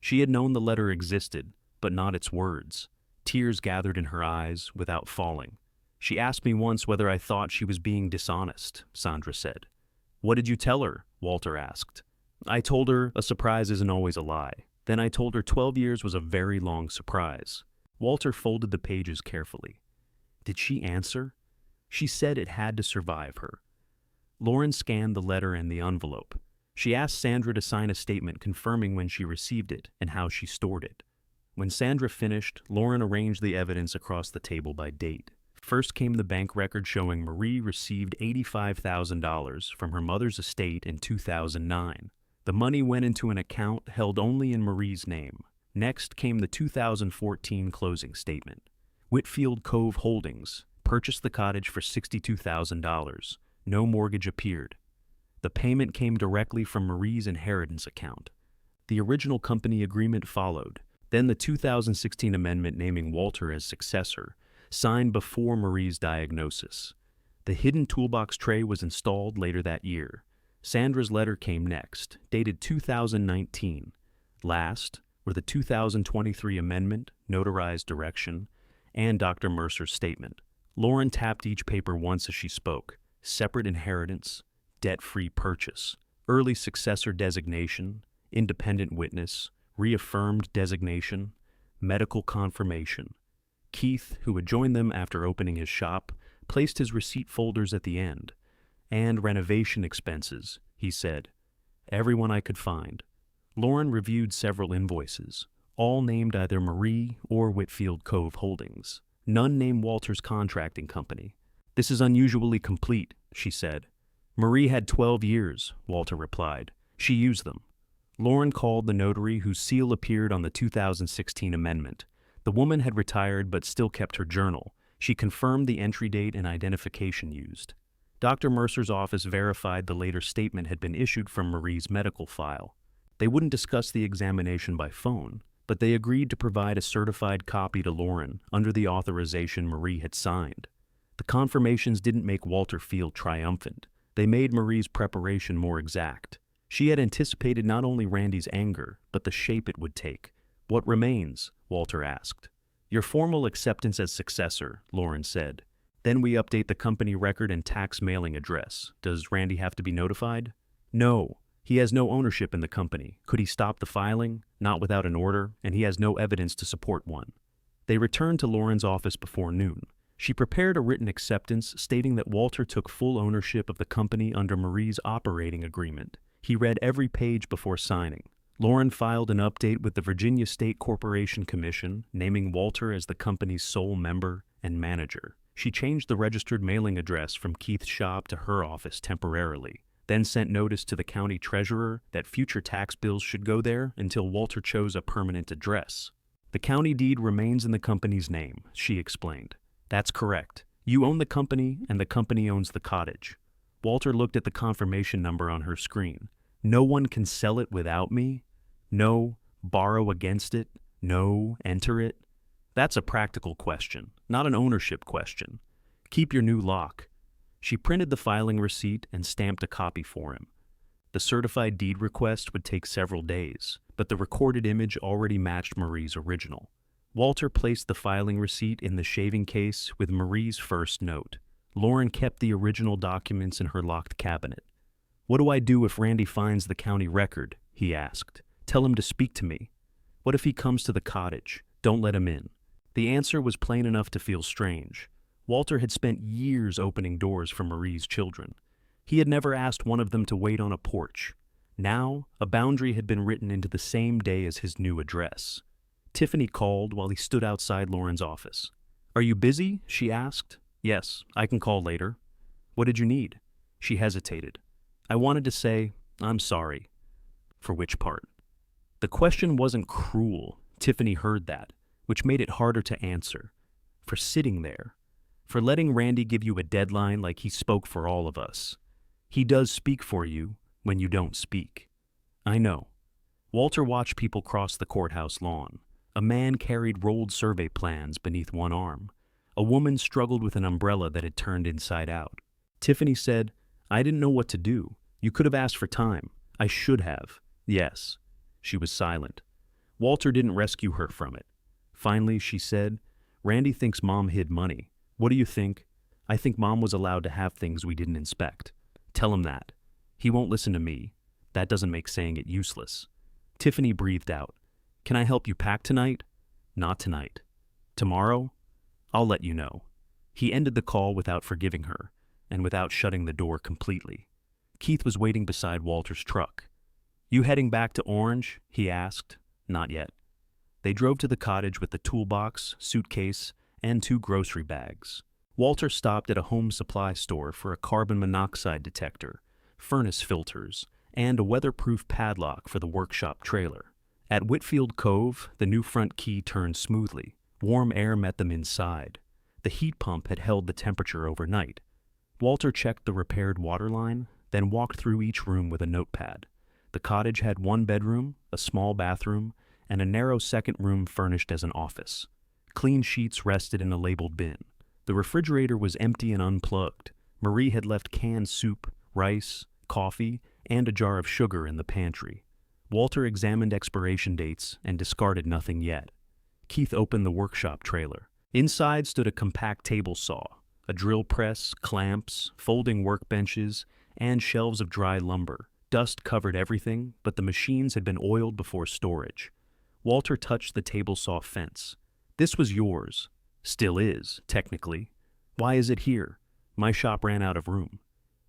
She had known the letter existed, but not its words. Tears gathered in her eyes without falling. She asked me once whether I thought she was being dishonest, Sandra said. What did you tell her? Walter asked. I told her a surprise isn't always a lie. Then I told her 12 years was a very long surprise. Walter folded the pages carefully. Did she answer? She said it had to survive her. Lauren scanned the letter and the envelope. She asked Sandra to sign a statement confirming when she received it and how she stored it. When Sandra finished, Lauren arranged the evidence across the table by date. First came the bank record showing Marie received $85,000 from her mother's estate in 2009. The money went into an account held only in Marie's name. Next came the 2014 closing statement. Whitfield Cove Holdings purchased the cottage for $62,000. No mortgage appeared. The payment came directly from Marie's inheritance account. The original company agreement followed. Then the 2016 amendment naming Walter as successor, signed before Marie's diagnosis. The hidden toolbox tray was installed later that year. Sandra's letter came next, dated 2019. Last were the 2023 amendment, notarized direction, and Dr. Mercer's statement. Lauren tapped each paper once as she spoke. Separate inheritance, debt-free purchase, early successor designation, independent witness, reaffirmed designation, medical confirmation. Keith, who had joined them after opening his shop, placed his receipt folders at the end. And renovation expenses, he said. Everyone I could find. Lauren reviewed several invoices, all named either Marie or Whitfield Cove Holdings. None named Walter's contracting company. This is unusually complete, she said. Marie had 12 years, Walter replied. She used them. Lauren called the notary whose seal appeared on the 2016 amendment. The woman had retired but still kept her journal. She confirmed the entry date and identification used. Dr. Mercer's office verified the later statement had been issued from Marie's medical file. They wouldn't discuss the examination by phone, but they agreed to provide a certified copy to Lauren under the authorization Marie had signed. The confirmations didn't make Walter feel triumphant. They made Marie's preparation more exact. She had anticipated not only Randy's anger, but the shape it would take. What remains? Walter asked. Your formal acceptance as successor, Lauren said. Then we update the company record and tax mailing address. Does Randy have to be notified? No. He has no ownership in the company. Could he stop the filing? Not without an order, and he has no evidence to support one. They returned to Lauren's office before noon. She prepared a written acceptance stating that Walter took full ownership of the company under Marie's operating agreement. He read every page before signing. Lauren filed an update with the Virginia State Corporation Commission, naming Walter as the company's sole member and manager. She changed the registered mailing address from Keith's shop to her office temporarily, then sent notice to the county treasurer that future tax bills should go there until Walter chose a permanent address. The county deed remains in the company's name, she explained. That's correct. You own the company, and the company owns the cottage. Walter looked at the confirmation number on her screen. No one can sell it without me? No, borrow against it? No, enter it? That's a practical question, not an ownership question. Keep your new lock. She printed the filing receipt and stamped a copy for him. The certified deed request would take several days, but the recorded image already matched Marie's original. Walter placed the filing receipt in the shaving case with Marie's first note. Lauren kept the original documents in her locked cabinet. What do I do if Randy finds the county record? He asked. Tell him to speak to me. What if he comes to the cottage? Don't let him in. The answer was plain enough to feel strange. Walter had spent years opening doors for Marie's children. He had never asked one of them to wait on a porch. Now, a boundary had been written into the same day as his new address. Tiffany called while he stood outside Lauren's office. Are you busy? She asked. Yes, I can call later. What did you need? She hesitated. I wanted to say, I'm sorry. For which part? The question wasn't cruel. Tiffany heard that, which made it harder to answer. For sitting there. For letting Randy give you a deadline like he spoke for all of us. He does speak for you when you don't speak. I know. Walter watched people cross the courthouse lawn. A man carried rolled survey plans beneath one arm. A woman struggled with an umbrella that had turned inside out. Tiffany said, I didn't know what to do. You could have asked for time. I should have. Yes. She was silent. Walter didn't rescue her from it. Finally, she said, Randy thinks Mom hid money. What do you think? I think Mom was allowed to have things we didn't inspect. Tell him that. He won't listen to me. That doesn't make saying it useless. Tiffany breathed out. Can I help you pack tonight? Not tonight. Tomorrow? I'll let you know. He ended the call without forgiving her, and without shutting the door completely. Keith was waiting beside Walter's truck. You heading back to Orange? He asked. Not yet. They drove to the cottage with the toolbox, suitcase, and 2 grocery bags. Walter stopped at a home supply store for a carbon monoxide detector, furnace filters, and a weatherproof padlock for the workshop trailer. At Whitfield Cove, the new front key turned smoothly. Warm air met them inside. The heat pump had held the temperature overnight. Walter checked the repaired water line, then walked through each room with a notepad. The cottage had 1 bedroom, a small bathroom, and a narrow second room furnished as an office. Clean sheets rested in a labeled bin. The refrigerator was empty and unplugged. Marie had left canned soup, rice, coffee, and a jar of sugar in the pantry. Walter examined expiration dates and discarded nothing yet. Keith opened the workshop trailer. Inside stood a compact table saw, a drill press, clamps, folding workbenches, and shelves of dry lumber. Dust covered everything, but the machines had been oiled before storage. Walter touched the table saw fence. This was yours. Still is, technically. Why is it here? My shop ran out of room.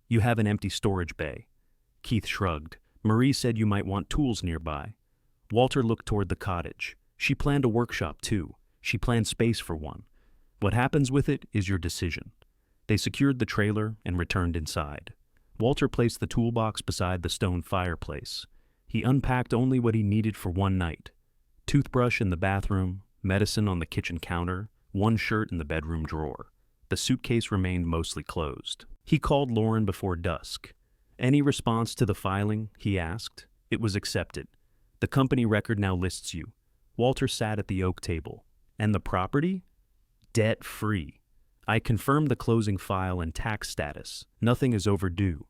You have an empty storage bay. Keith shrugged. Marie said you might want tools nearby. Walter looked toward the cottage. She planned a workshop too. She planned space for one. What happens with it is your decision. They secured the trailer and returned inside. Walter placed the toolbox beside the stone fireplace. He unpacked only what he needed for one night. Toothbrush in the bathroom, medicine on the kitchen counter, 1 shirt in the bedroom drawer. The suitcase remained mostly closed. He called Lauren before dusk. Any response to the filing? He asked. It was accepted. The company record now lists you. Walter sat at the oak table. And the property? Debt-free. I confirmed the closing file and tax status. Nothing is overdue.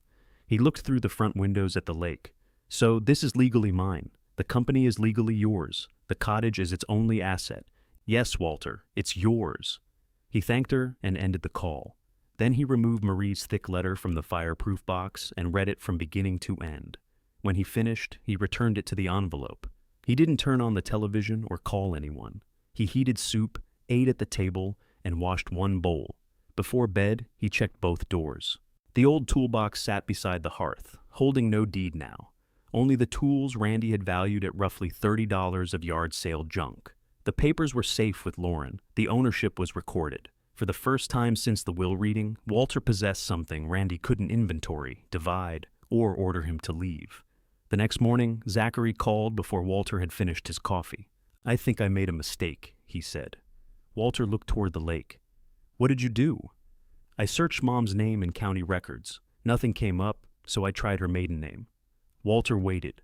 He looked through the front windows at the lake. So this is legally mine. The company is legally yours. The cottage is its only asset. Yes, Walter, it's yours. He thanked her and ended the call. Then he removed Marie's thick letter from the fireproof box and read it from beginning to end. When he finished, he returned it to the envelope. He didn't turn on the television or call anyone. He heated soup, ate at the table, and washed 1 bowl. Before bed, he checked both doors. The old toolbox sat beside the hearth, holding no deed now. Only the tools Randy had valued at roughly $30 of yard sale junk. The papers were safe with Lauren. The ownership was recorded. For the first time since the will reading, Walter possessed something Randy couldn't inventory, divide, or order him to leave. The next morning, Zachary called before Walter had finished his coffee. I think I made a mistake, he said. Walter looked toward the lake. What did you do? I searched Mom's name in county records. Nothing came up, so I tried her maiden name. Walter waited.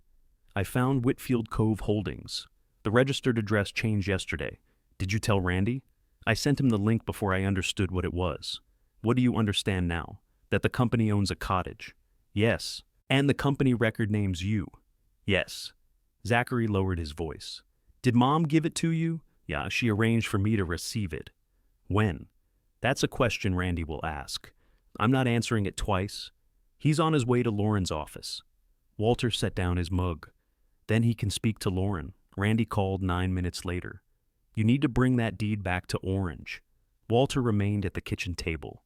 I found Whitfield Cove Holdings. The registered address changed yesterday. Did you tell Randy? I sent him the link before I understood what it was. What do you understand now? That the company owns a cottage? Yes. And the company record names you? Yes. Zachary lowered his voice. Did Mom give it to you? Yeah, she arranged for me to receive it. When? That's a question Randy will ask. I'm not answering it twice. He's on his way to Lauren's office. Walter set down his mug. Then he can speak to Lauren. Randy called 9 minutes later. You need to bring that deed back to Orange. Walter remained at the kitchen table.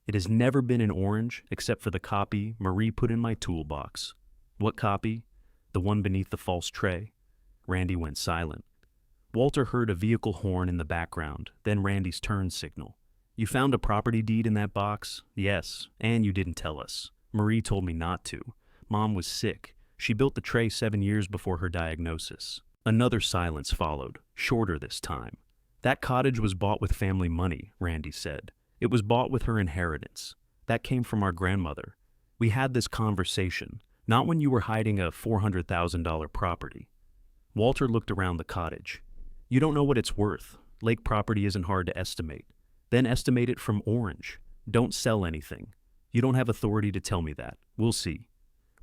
It has never been in Orange except for the copy Marie put in my toolbox. What copy? The one beneath the false tray. Randy went silent. Walter heard a vehicle horn in the background, then Randy's turn signal. You found a property deed in that box? Yes, and you didn't tell us. Marie told me not to. Mom was sick. She built the tray 7 years before her diagnosis. Another silence followed, shorter this time. That cottage was bought with family money, Randy said. It was bought with her inheritance. That came from our grandmother. We had this conversation, not when you were hiding a $400,000 property. Walter looked around the cottage. You don't know what it's worth. Lake property isn't hard to estimate. Then estimate it from Orange. Don't sell anything. You don't have authority to tell me that. We'll see.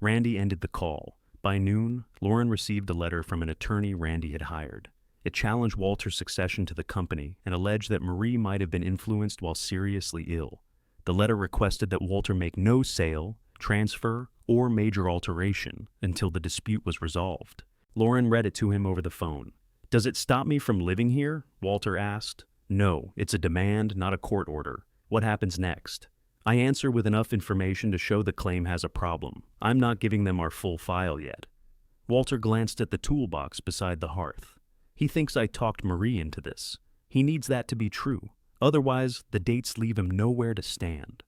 Randy ended the call. By noon, Lauren received a letter from an attorney Randy had hired. It challenged Walter's succession to the company and alleged that Marie might have been influenced while seriously ill. The letter requested that Walter make no sale, transfer, or major alteration until the dispute was resolved. Lauren read it to him over the phone. "Does it stop me from living here?" Walter asked. "No, it's a demand, not a court order. What happens next?" "I answer with enough information to show the claim has a problem. I'm not giving them our full file yet." Walter glanced at the toolbox beside the hearth. "He thinks I talked Marie into this. He needs that to be true. Otherwise, the dates leave him nowhere to stand."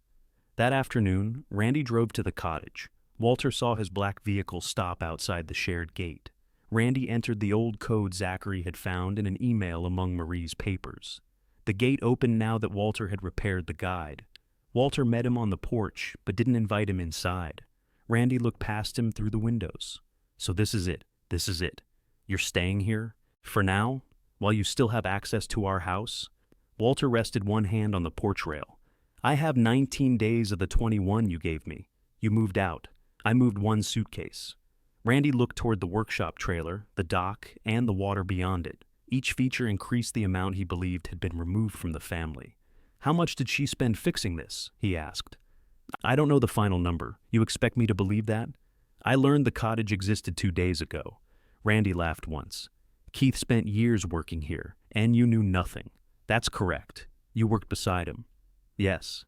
That afternoon, Randy drove to the cottage. Walter saw his black vehicle stop outside the shared gate. Randy entered the old code Zachary had found in an email among Marie's papers. The gate opened now that Walter had repaired the guide. Walter met him on the porch, but didn't invite him inside. Randy looked past him through the windows. "So this is it. This is it. You're staying here? For now? While you still have access to our house?" Walter rested one hand on the porch rail. "I have 19 days of the 21 you gave me. You moved out. I moved one suitcase." Randy looked toward the workshop trailer, the dock, and the water beyond it. Each feature increased the amount he believed had been removed from the family. "How much did she spend fixing this?" he asked. "I don't know the final number. You expect me to believe that?" "I learned the cottage existed 2 days ago." Randy laughed once. "Keith spent years working here, and you knew nothing." "That's correct. You worked beside him." "Yes."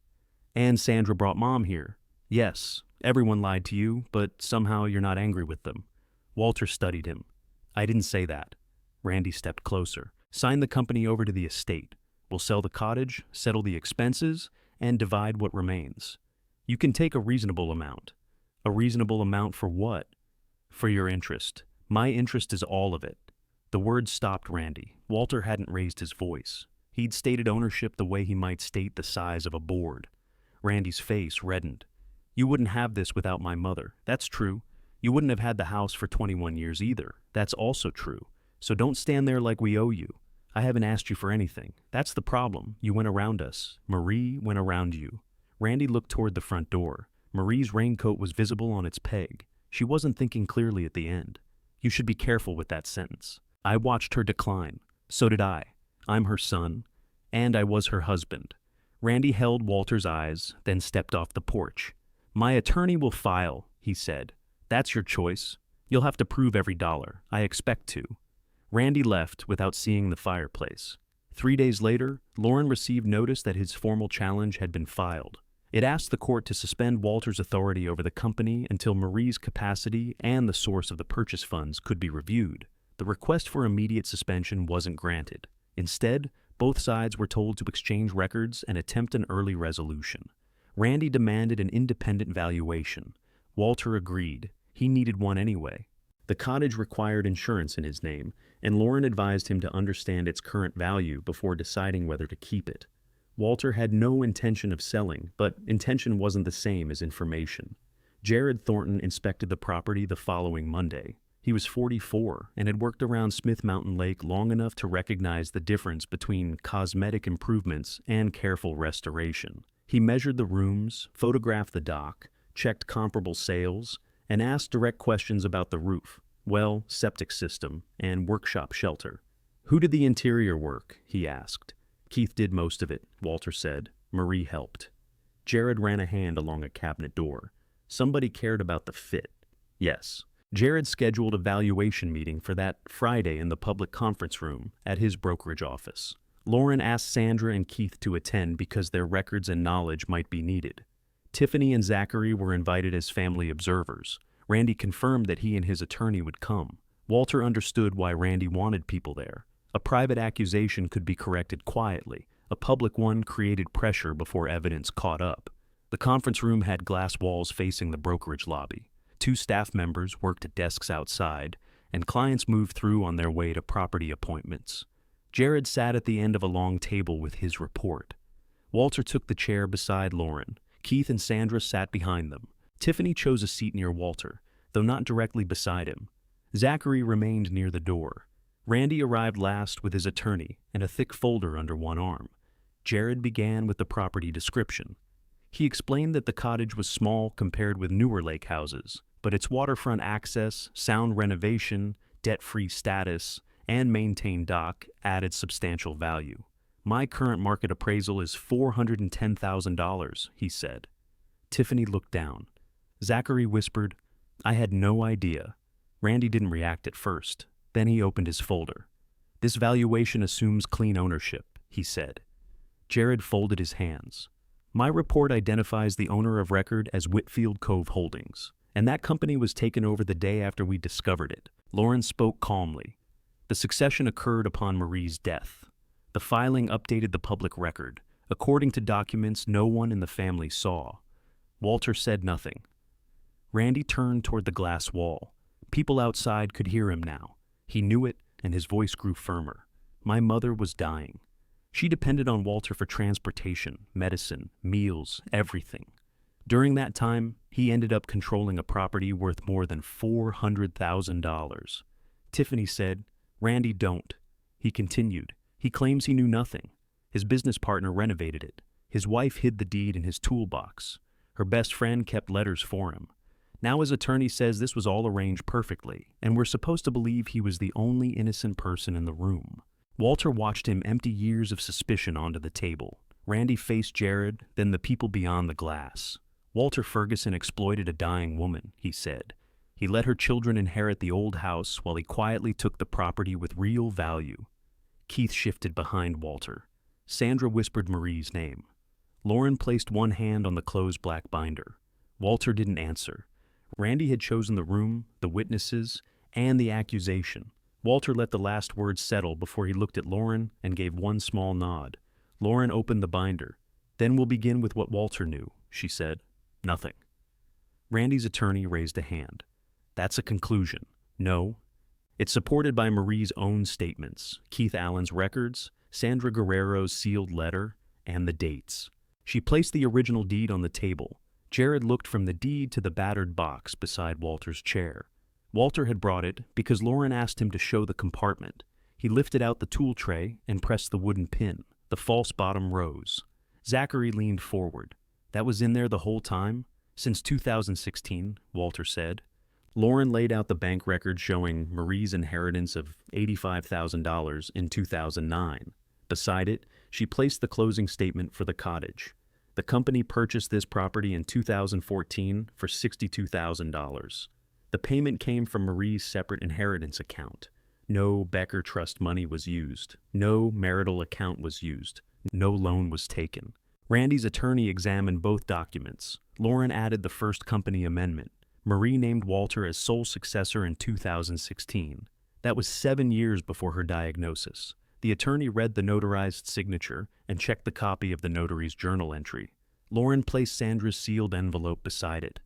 "And Sandra brought Mom here." "Yes. Everyone lied to you, but somehow you're not angry with them." Walter studied him. "I didn't say that." Randy stepped closer. "Sign the company over to the estate. We'll sell the cottage, settle the expenses, and divide what remains. You can take a reasonable amount." "A reasonable amount for what?" "For your interest. My interest is all of it." The words stopped Randy. Walter hadn't raised his voice. He'd stated ownership the way he might state the size of a board. Randy's face reddened. "You wouldn't have this without my mother. That's true. You wouldn't have had the house for 21 years either. That's also true. So don't stand there like we owe you. I haven't asked you for anything. That's the problem. You went around us. Marie went around you." Randy looked toward the front door. Marie's raincoat was visible on its peg. She wasn't thinking clearly at the end. "You should be careful with that sentence. I watched her decline. So did I. I'm her son. And I was her husband." Randy held Walter's eyes, then stepped off the porch. "My attorney will file," he said. "That's your choice. You'll have to prove every dollar. I expect to." Randy left without seeing the fireplace. 3 days later, Lauren received notice that his formal challenge had been filed. It asked the court to suspend Walter's authority over the company until Marie's capacity and the source of the purchase funds could be reviewed. The request for immediate suspension wasn't granted. Instead, both sides were told to exchange records and attempt an early resolution. Randy demanded an independent valuation. Walter agreed. He needed one anyway. The cottage required insurance in his name, and Lauren advised him to understand its current value before deciding whether to keep it. Walter had no intention of selling, but intention wasn't the same as information. Jared Thornton inspected the property the following Monday. He was 44 and had worked around Smith Mountain Lake long enough to recognize the difference between cosmetic improvements and careful restoration. He measured the rooms, photographed the dock, checked comparable sales, and asked direct questions about the roof, well, septic system, and workshop shelter. "Who did the interior work?" he asked. "Keith did most of it," Walter said. "Marie helped." Jared ran a hand along a cabinet door. "Somebody cared about the fit." "Yes." Jared scheduled a valuation meeting for that Friday in the public conference room at his brokerage office. Lauren asked Sandra and Keith to attend because their records and knowledge might be needed. Tiffany and Zachary were invited as family observers. Randy confirmed that he and his attorney would come. Walter understood why Randy wanted people there. A private accusation could be corrected quietly. A public one created pressure before evidence caught up. The conference room had glass walls facing the brokerage lobby. 2 staff members worked at desks outside, and clients moved through on their way to property appointments. Jared sat at the end of a long table with his report. Walter took the chair beside Lauren. Keith and Sandra sat behind them. Tiffany chose a seat near Walter, though not directly beside him. Zachary remained near the door. Randy arrived last with his attorney and a thick folder under one arm. Jared began with the property description. He explained that the cottage was small compared with newer lake houses, but its waterfront access, sound renovation, debt-free status, and maintain dock added substantial value. My current market appraisal is $410,000, he said. Tiffany looked down. Zachary whispered, I had no idea. Randy didn't react at first. Then he opened his folder. This valuation assumes clean ownership, he said. Jared folded his hands. My report identifies the owner of record as Whitfield Cove Holdings, and that company was taken over the day after we discovered it. Lauren spoke calmly. The succession occurred upon Marie's death. The filing updated the public record, according to documents no one in the family saw. Walter said nothing. Randy turned toward the glass wall. People outside could hear him now. He knew it, and his voice grew firmer. My mother was dying. She depended on Walter for transportation, medicine, meals, everything. During that time, he ended up controlling a property worth more than $400,000. Tiffany said, Randy, don't. He continued. He claims he knew nothing. His business partner renovated it. His wife hid the deed in his toolbox. Her best friend kept letters for him. Now his attorney says this was all arranged perfectly, and we're supposed to believe he was the only innocent person in the room. Walter watched him empty years of suspicion onto the table. Randy faced Jared, then the people beyond the glass. Walter Ferguson exploited a dying woman, he said. He let her children inherit the old house while he quietly took the property with real value. Keith shifted behind Walter. Sandra whispered Marie's name. Lauren placed one hand on the closed black binder. Walter didn't answer. Randy had chosen the room, the witnesses, and the accusation. Walter let the last words settle before he looked at Lauren and gave one small nod. Lauren opened the binder. Then we'll begin with what Walter knew, she said. Nothing. Randy's attorney raised a hand. That's a conclusion. No. It's supported by Marie's own statements, Keith Allen's records, Sandra Guerrero's sealed letter, and the dates. She placed the original deed on the table. Jared looked from the deed to the battered box beside Walter's chair. Walter had brought it because Lauren asked him to show the compartment. He lifted out the tool tray and pressed the wooden pin. The false bottom rose. Zachary leaned forward. That was in there the whole time? Since 2016, Walter said. Lauren laid out the bank record showing Marie's inheritance of $85,000 in 2009. Beside it, she placed the closing statement for the cottage. The company purchased this property in 2014 for $62,000. The payment came from Marie's separate inheritance account. No Becker Trust money was used. No marital account was used. No loan was taken. Randy's attorney examined both documents. Lauren added the first company amendment. Marie named Walter as sole successor in 2016. That was 7 years before her diagnosis. The attorney read the notarized signature and checked the copy of the notary's journal entry. Lauren placed Sandra's sealed envelope beside it.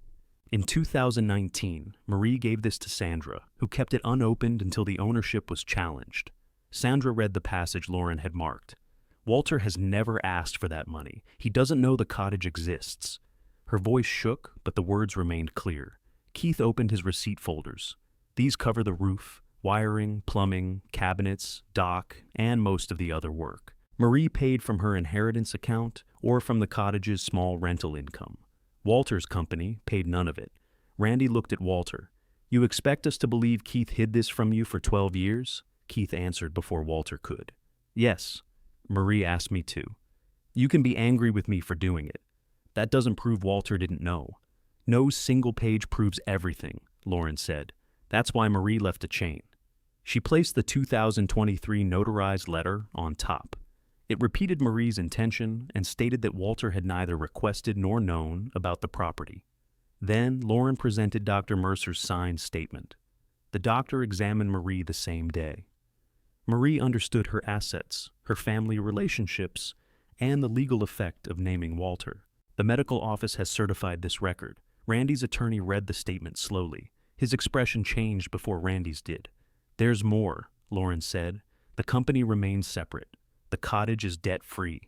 In 2019, Marie gave this to Sandra, who kept it unopened until the ownership was challenged. Sandra read the passage Lauren had marked. Walter has never asked for that money. He doesn't know the cottage exists. Her voice shook, but the words remained clear. Keith opened his receipt folders. These cover the roof, wiring, plumbing, cabinets, dock, and most of the other work. Marie paid from her inheritance account or from the cottage's small rental income. Walter's company paid none of it. Randy looked at Walter. You expect us to believe Keith hid this from you for 12 years? Keith answered before Walter could. Yes. Marie asked me to. You can be angry with me for doing it. That doesn't prove Walter didn't know. No single page proves everything, Lauren said. That's why Marie left a chain. She placed the 2023 notarized letter on top. It repeated Marie's intention and stated that Walter had neither requested nor known about the property. Then Lauren presented Dr. Mercer's signed statement. The doctor examined Marie the same day. Marie understood her assets, her family relationships, and the legal effect of naming Walter. The medical office has certified this record. Randy's attorney read the statement slowly. His expression changed before Randy's did. There's more, Lauren said. The company remains separate. The cottage is debt-free.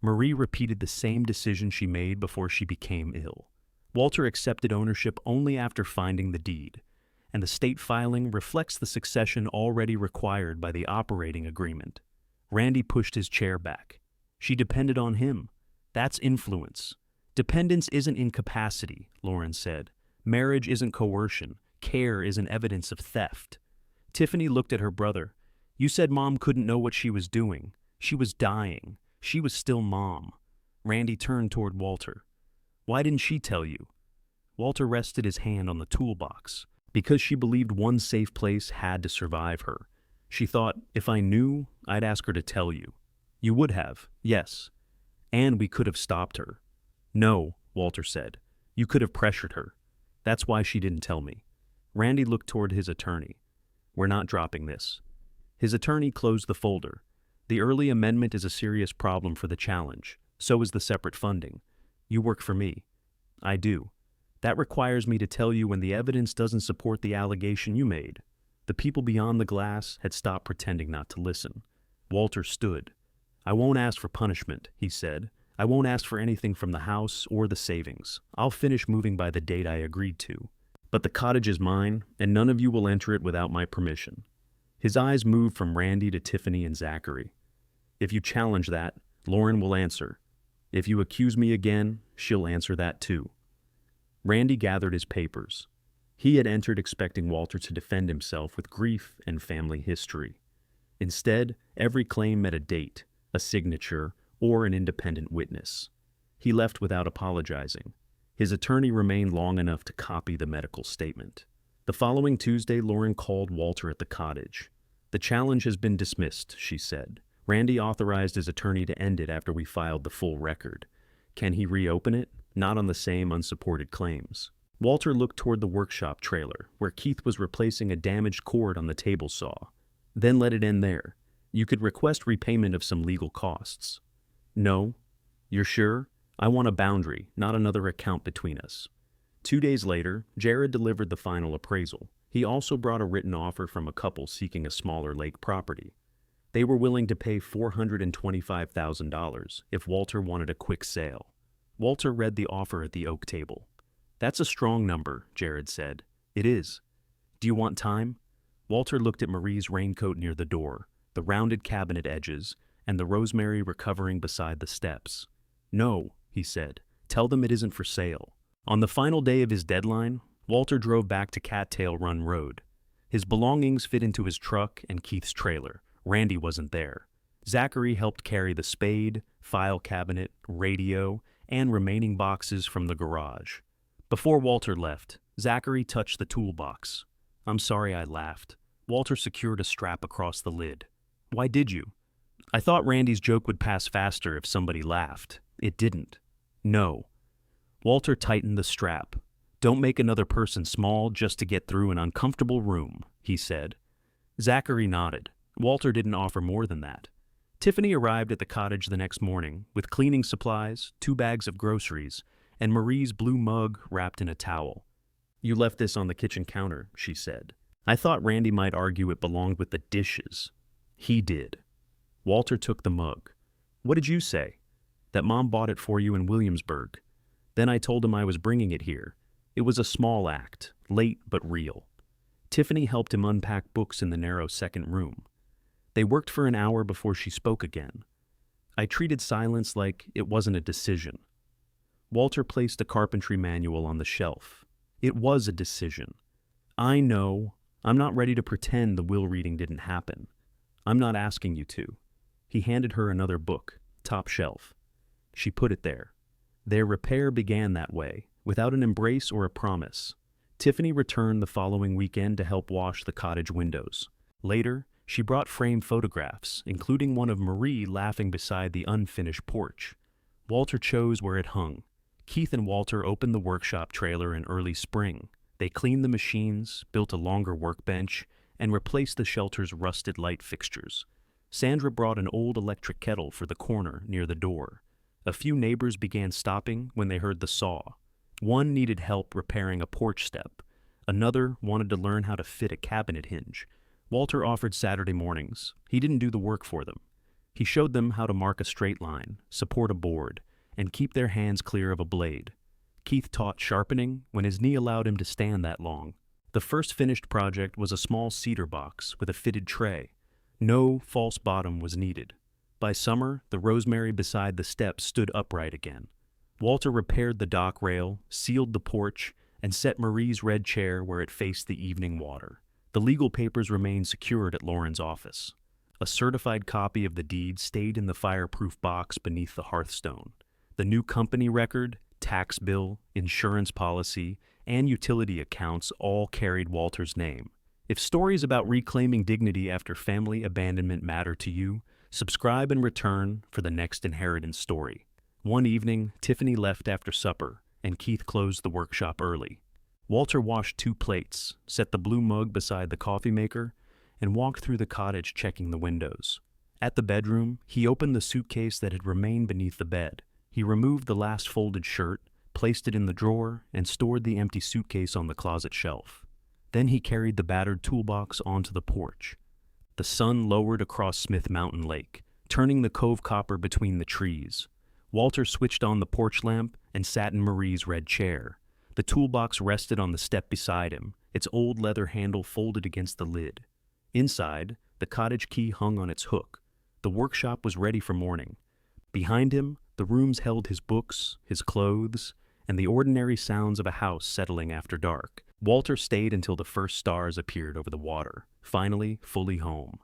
Marie repeated the same decision she made before she became ill. Walter accepted ownership only after finding the deed, and the state filing reflects the succession already required by the operating agreement. Randy pushed his chair back. She depended on him. That's influence. Dependence isn't incapacity, Lauren said. Marriage isn't coercion. Care isn't evidence of theft. Tiffany looked at her brother. You said Mom couldn't know what she was doing. She was dying. She was still Mom. Randy turned toward Walter. Why didn't she tell you? Walter rested his hand on the toolbox. Because she believed one safe place had to survive her. She thought, if I knew, I'd ask her to tell you. You would have, yes. And we could have stopped her. No, Walter said. You could have pressured her. That's why she didn't tell me. Randy looked toward his attorney. We're not dropping this. His attorney closed the folder. The early amendment is a serious problem for the challenge. So is the separate funding. You work for me. I do. That requires me to tell you when the evidence doesn't support the allegation you made. The people beyond the glass had stopped pretending not to listen. Walter stood. I won't ask for punishment, he said. I won't ask for anything from the house or the savings. I'll finish moving by the date I agreed to. But the cottage is mine, and none of you will enter it without my permission. His eyes moved from Randy to Tiffany and Zachary. If you challenge that, Lauren will answer. If you accuse me again, she'll answer that too. Randy gathered his papers. He had entered expecting Walter to defend himself with grief and family history. Instead, every claim met a date, a signature, or an independent witness. He left without apologizing. His attorney remained long enough to copy the medical statement. The following Tuesday, Lauren called Walter at the cottage. The challenge has been dismissed, she said. Randy authorized his attorney to end it after we filed the full record. Can he reopen it? Not on the same unsupported claims. Walter looked toward the workshop trailer, where Keith was replacing a damaged cord on the table saw. Then let it end there. You could request repayment of some legal costs. No? You're sure? I want a boundary, not another account between us. 2 days later, Jared delivered the final appraisal. He also brought a written offer from a couple seeking a smaller lake property. They were willing to pay $425,000 if Walter wanted a quick sale. Walter read the offer at the oak table. That's a strong number, Jared said. It is. Do you want time? Walter looked at Marie's raincoat near the door, the rounded cabinet edges, and the rosemary recovering beside the steps. No, he said. Tell them it isn't for sale. On the final day of his deadline, Walter drove back to Cattail Run Road. His belongings fit into his truck and Keith's trailer. Randy wasn't there. Zachary helped carry the spade, file cabinet, radio, and remaining boxes from the garage. Before Walter left, Zachary touched the toolbox. I'm sorry I laughed. Walter secured a strap across the lid. Why did you? I thought Randy's joke would pass faster if somebody laughed. It didn't. No. Walter tightened the strap. Don't make another person small just to get through an uncomfortable room, he said. Zachary nodded. Walter didn't offer more than that. Tiffany arrived at the cottage the next morning with cleaning supplies, 2 bags of groceries, and Marie's blue mug wrapped in a towel. You left this on the kitchen counter, she said. I thought Randy might argue it belonged with the dishes. He did. Walter took the mug. What did you say? That Mom bought it for you in Williamsburg. Then I told him I was bringing it here. It was a small act, late but real. Tiffany helped him unpack books in the narrow second room. They worked for an hour before she spoke again. I treated silence like it wasn't a decision. Walter placed a carpentry manual on the shelf. It was a decision. I know. I'm not ready to pretend the will reading didn't happen. I'm not asking you to. He handed her another book, top shelf. She put it there. Their repair began that way, without an embrace or a promise. Tiffany returned the following weekend to help wash the cottage windows. Later, she brought framed photographs, including one of Marie laughing beside the unfinished porch. Walter chose where it hung. Keith and Walter opened the workshop trailer in early spring. They cleaned the machines, built a longer workbench, and replaced the shelter's rusted light fixtures. Sandra brought an old electric kettle for the corner near the door. A few neighbors began stopping when they heard the saw. One needed help repairing a porch step. Another wanted to learn how to fit a cabinet hinge. Walter offered Saturday mornings. He didn't do the work for them. He showed them how to mark a straight line, support a board, and keep their hands clear of a blade. Keith taught sharpening when his knee allowed him to stand that long. The first finished project was a small cedar box with a fitted tray. No false bottom was needed. By summer, the rosemary beside the steps stood upright again. Walter repaired the dock rail, sealed the porch, and set Marie's red chair where it faced the evening water. The legal papers remained secured at Lauren's office. A certified copy of the deed stayed in the fireproof box beneath the hearthstone. The new company record, tax bill, insurance policy, and utility accounts all carried Walter's name. If stories about reclaiming dignity after family abandonment matter to you, subscribe and return for the next inheritance story. One evening, Tiffany left after supper, and Keith closed the workshop early. Walter washed 2 plates, set the blue mug beside the coffee maker, and walked through the cottage checking the windows. At the bedroom, he opened the suitcase that had remained beneath the bed. He removed the last folded shirt, placed it in the drawer, and stored the empty suitcase on the closet shelf. Then he carried the battered toolbox onto the porch. The sun lowered across Smith Mountain Lake, turning the cove copper between the trees. Walter switched on the porch lamp and sat in Marie's red chair. The toolbox rested on the step beside him, its old leather handle folded against the lid. Inside, the cottage key hung on its hook. The workshop was ready for morning. Behind him, the rooms held his books, his clothes, and the ordinary sounds of a house settling after dark. Walter stayed until the first stars appeared over the water, finally fully home.